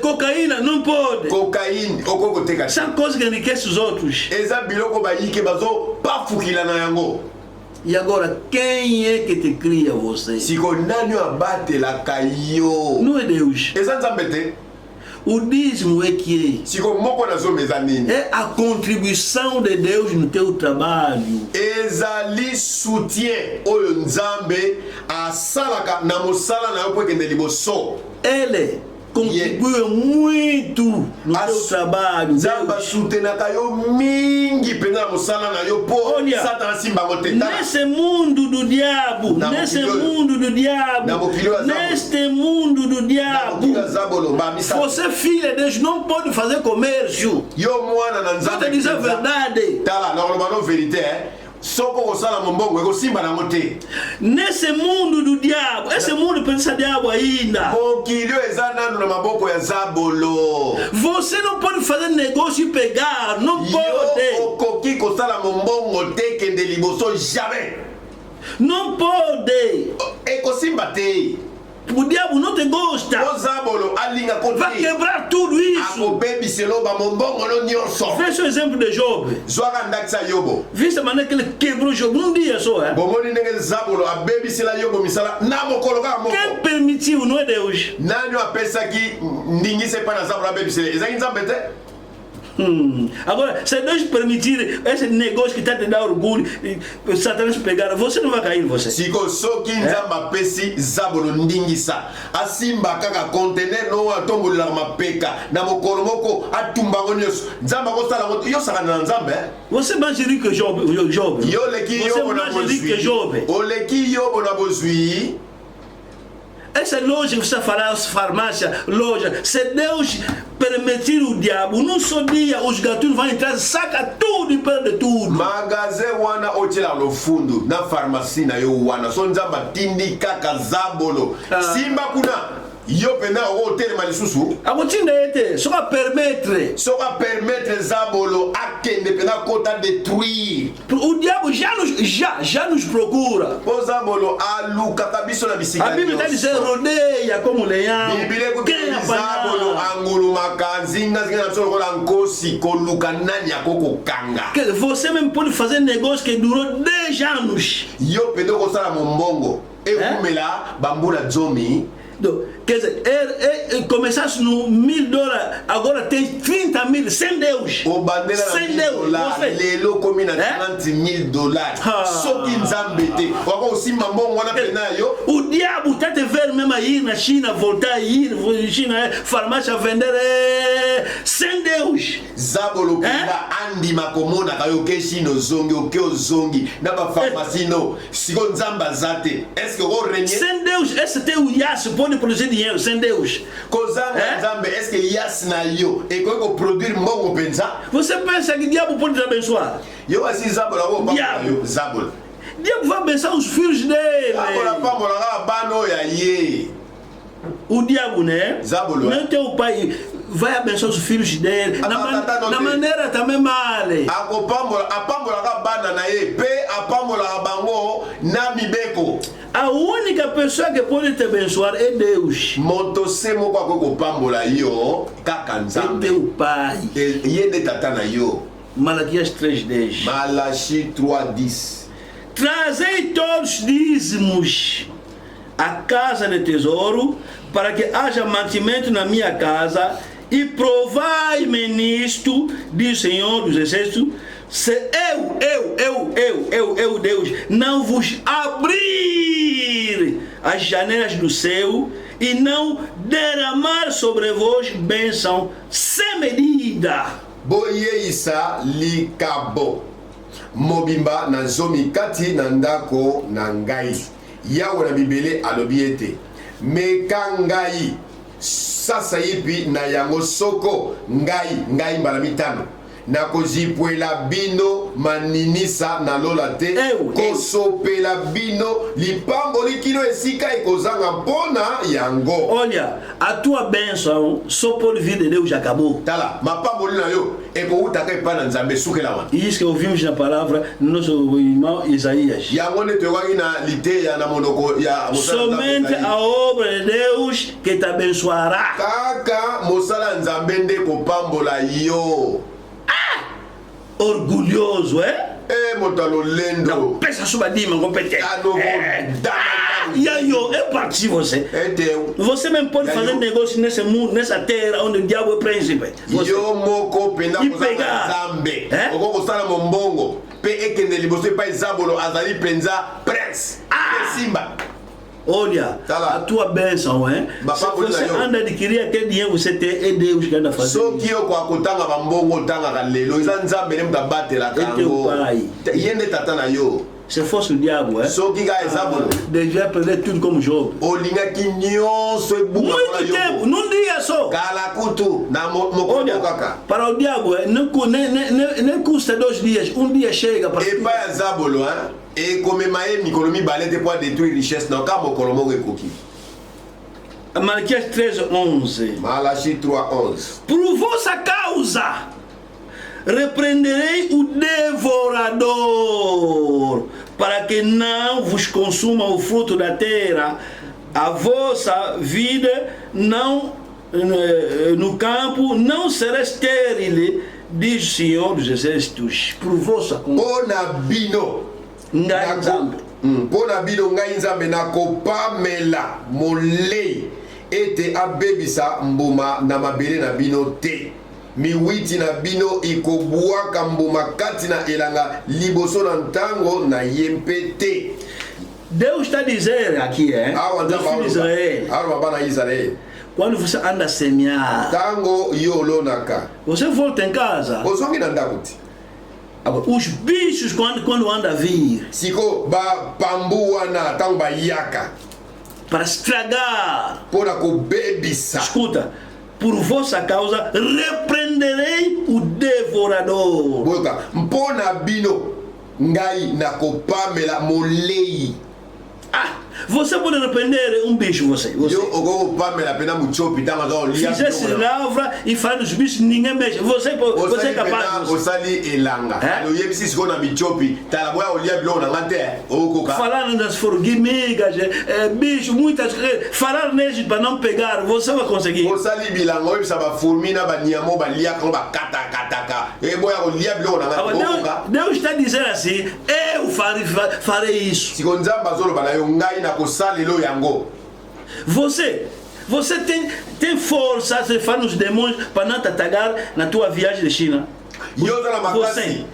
Cocaína, não pode. Cocaíne, okoko teka te. São coisas que enriquecem os outros. Eza biloko bayike bazo pafukila na yango. E agora, quem é que te cria você? Siko nani abatelaka yo. Não é Deus. Eza nzambe te. O dízimo é que Siko moko na zombe eza nini. é a contribuição de Deus no teu trabalho. Ezali soutien oyo nzambe asalaka na mosala na yo po ekende liboso. Ele contribui muito no teu trabalho. Nzambe asutenaka yo mingi pena na mosala na yo po Olha, Satana simbango te. nesse mundo do diabo, Na nesse mokili oyo. mundo do diabo, Na mokili oyo azabo. neste mundo do diabo, você, filha de Deus, não pode fazer comércio. Yo mwana na Vou nzambe te dizer a verdade. tala na koloba no vérité soko kosala mombongo ekosimba nango te. Nesse mundo do diabo, esse mundo pensa diabo ainda. Mokili oyo eza nanu na maboko ya Zabolo. Você não pode fazer negócio e pegar, não Yo pode. okoki kosala mombongo te kende liboso jamais. Não pode. Ekosimba te. O diabo não te gosta. O Zabolo alinga Vai konti. quebrar tudo isso. Akobebiselo ba mombongo no nyonso. Veja o exemplo de Job. Zwaka ndakisa Yobo. Viste a maneira que ele quebrou Job num dia só. Bomoni ndenge Zabolo abebisela Yobo misala na mokolo kaka moko. Quem permitiu, não é Deus. Nani apesaki ndingise pa na Zabolo abebisela. Ezaki nzambe te. Agora, se Deus permitir esse negócio que está te dando orgulho, Satanás pegar, você não vai cair, você. Siko soki nzamba pesi Zabolo ndingisa asimba kaka contener no atombolela mapeka na mokolo moko atumbango nyonso nzamba kosala ngo yo saka na nzambe. Você mais rico que Job. Yo leki Você yo na mais rico que bozwi. Job. Oleki yo na bozwi. Essa loja que você fará, farmácia, loja, se Deus permitir o diabo, num só dia os gatunos vão entrar, saca tudo e perde tudo. Magasin wana otela lo fundo na pharmacie na yo wana so nzamba tindi kaka Zabolo. Simba kuna yo pena o hotel malisusu. Agotinda ete, só para permettre. So va permettre Zabolo akende pena kota détruire. O diabo já nos procura. Po Zabolo aluka kabiso na bisika. A Bíblia está dizendo, rodeia como leão. Bibile ko Quem Zabolo apanhar? angulu makanzinga zinga na so ko nkosi ko luka nani akoko kanga. Você mesmo pode fazer negócio que durou 10 anos. Yo pena ko sala mombongo. E kumela bambula zomi. Quer dizer, começasse no $1000, agora tem 30 mil, sem Deus. O bandeira Sem na Deus. $10,000, lelo komi na $30,000. Soki nzambe te. Wako usimba mbongo wana pena yo. O diabo está te vendo mesmo ir na China, voltar a ir na China, farmácia vender sem Deus. Zabolo penda andi makomona kayo keshi no zongi oke ozongi na ba pharmacie no siko nzamba zate. Est-ce que o renye Sem Deus, esse teu yaço pode produzir dinheiro, sem Deus. kozanga nzambe est-ce que yas na yo e ko produire mbongo penza? Você pensa que o diabo pode te abençoar? Yo asi Zabolo ko ba Diabo. yo Zabolo. O diabo vai abençoar os filhos dele. Zabolo pambola ka bano ya ye. O diabo, né? Zabolo. Não teu pai vai abençoar os filhos dele. Na maneira também mal. Akopambola apambola ka bana na ye pe apambola ka bango na mibeko. A única pessoa que pode te abençoar é Deus. Moto se moko akoko pambola yo kaka É nzambe. teu pai. Ye nde tata na yo. Malaquias 3:10. Malachi 3:10. Trazei todos os dízimos à casa de tesouro, para que haja mantimento na minha casa, e provai-me nisto, diz o Senhor dos Exércitos, se eu, Deus, não vos abrir as janelas do céu e não derramar sobre vós bênção sem medida. Boyeisa likabo mobimba na zomi kati na ndako na ngai. Yawe na bibele alobi ete meka ngai sasa yipi na yango soko ngai mbala mitano na kozipwela bino maninisa na lola te kosopela bino lipambo likino esika ekozanga mpona yango. Olha, a tua bênção só por vir de Deus acabou. Tala mapambo na yo ekouta kai pana nzambe sukela wana. Isso que ouvimos na palavra no nosso irmão Isaías. Yango ne tewaki na liteya na monoko ya somente a obra de Deus que te abençoará. Kaka mosala nzambe nde kopambola yo. Orgulhoso, Motalo lendo. Não, pensa sua dima competente. E aí, é parti você. Você mesmo pode fazer negócio nesse mundo, nessa terra onde o diabo é príncipe. Yo moko penda kozala nzambe. Oko sala mombongo. Pe ekende liboso pa izabolo azali penza prince. Simba. Olha, a tua bênção, se você anda a adquirir aquele dinheiro, você tem, é Deus que anda fazendo. Só que eu com a kutanga bambongo tanga galelo, izanza melem da batela kango. Yende tatana yo. Se fosse o diabo, só que ga exabolo. Devia perder tudo como jogo. Olinga kinyo so ebuga muito tempo, num dia só. Kalakutu na mokoko kaka. Para o diabo, nem custa 2 dias, um dia chega para. E pa exabolo, et comme maé mikolomi balete pour détruire richesse dans ka mokolomo ekoki. Malaquias 13:11. Malachi 3:11. Por vossa causa repreenderei o devorador, para que não vos consuma o fruto da terra, a vossa vida não no campo não será estéril, diz o Senhor dos Exércitos. Por vossa causa. Pona bino ngai nzambe na kopamela molei ete abebisa mbuma na mabele na bino te. Miwiti na bino ikobwaka mbuma kati na elanga liboso na ntango na yempe te. Deus está dizendo aqui, Israel. Quando você anda a semear, tango yolonaka, você volta em casa. Os bichos quando anda a vir, siko ba pambuwa na tango ba yaka para estragar, para kobebisa. Escuta, por vossa causa repreenderei o devorador. Boka mpona bino ngai na kopamela molei. Você pode repreender um bicho, você. Fizesse lavra e faz os bichos, ninguém mexe. Você é capaz. Falaram das formigas, bicho, muitas coisas. Falaram neles para não pegar, você vai conseguir. Deus está dizendo assim: eu farei isso. Você tem força de fazer os demônios para não te atacar na tua viagem de China. Você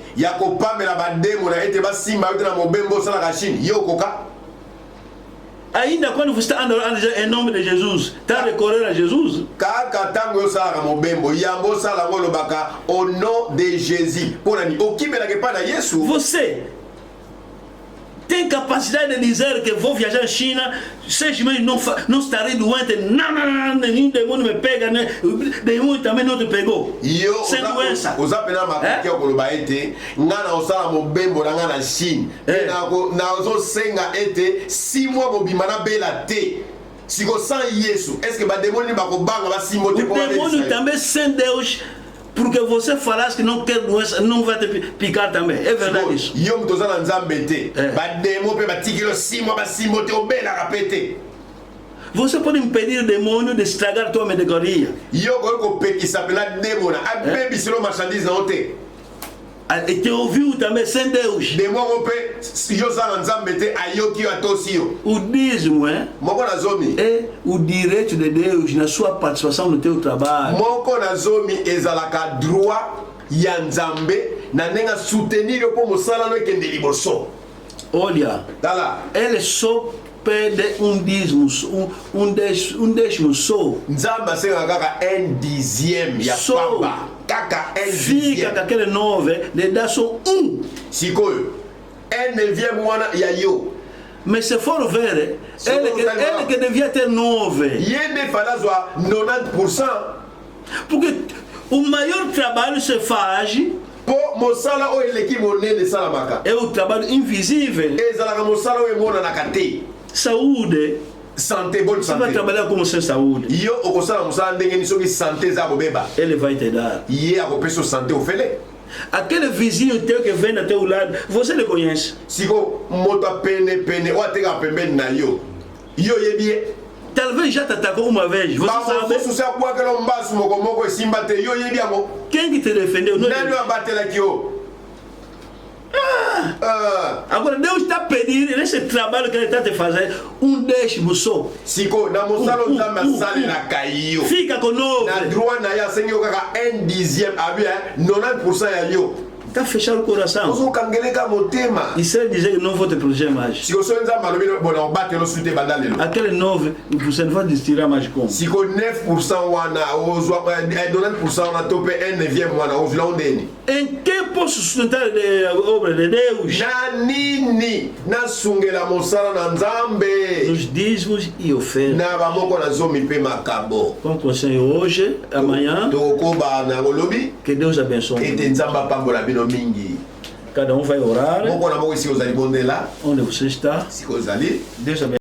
ainda quando você anda em nome de Jesus, está recorrendo a Jesus? Au nom de Jésus. Você tem capacidade de dizer que vou viajar à China, 6 meses não estarei doente, não, nenhum demônio me pega, né? Demônio também não te pegou. Sem doença. O demônio também sem Deus. Porque você falasse que não quer doença, não vai te picar também. É verdade isso. Você pode impedir o demônio de estragar a tua mercadoria. E te ouviu também sem Deus. O dízimo é o direito de Deus na sua participação no teu trabalho. na nenga soutenir pour mosala no ekende liboso. Olha, ele só pede décimo só. Nzamba senga kaka 1/10 ya pamba. Kaka 1/10. Fica com aquele 9, lhe dá só 1. Sikoyo, 1/9 wana ya yo. Mas se for ver, ele que devia ter 9. Yende falazwa 90%. Porque o maior trabalho se faz po mosala o eleki monene salamaka. É o trabalho invisível. Ezalaka mosala o emona na kate. Saúde. Santé, bonne santé. Você vai trabalhar como sem saúde. Yo okosala mosala ndenge ni soki santé za bobeba. Ele vai te dar. Ye akopeso santé ofele. Aquele vizinho teu que vem do teu lado, você le conhece? Siko moto pene o ateka pembeni na yo. Yo yebie. Talvez já te atacou uma vez. Você sabe? Você sabe qual que é o mbasu moko simba te yo yebie amo. Quem que te defendeu? Nani abatela que yo. Agora Deus está pedindo nesse trabalho que ele está te fazendo 1/10 só. Siko na mosalo nzamba sale na kaio. Fica com 9. Na droit na ya sengi kaka 1/10 abia 90% ya yo. Está fechado o coração. Oso kangeleka motema. E se ele dizer que não vou te proteger mais? Siko so nzamba lobi bona obate no sute bandalelo. Aquele 9, você não vai tirar mais como? Siko 9% wana ozo 90% na tope 1/9 wana ozo la ondeni. Em que posso sustentar a obra de Deus? Na nini na sungela mosala na nzambe. Nos dízimos e ofertas. Na bamoko na zomi pe makabo. Com conselho hoje, amanhã. Tokoba na golobi. Que Deus abençoe. Ete nzamba pambola bino mingi. Cada um vai orar. Moko na moko si ozali bondela. Onde você está? Si ozali. Deus abençoe.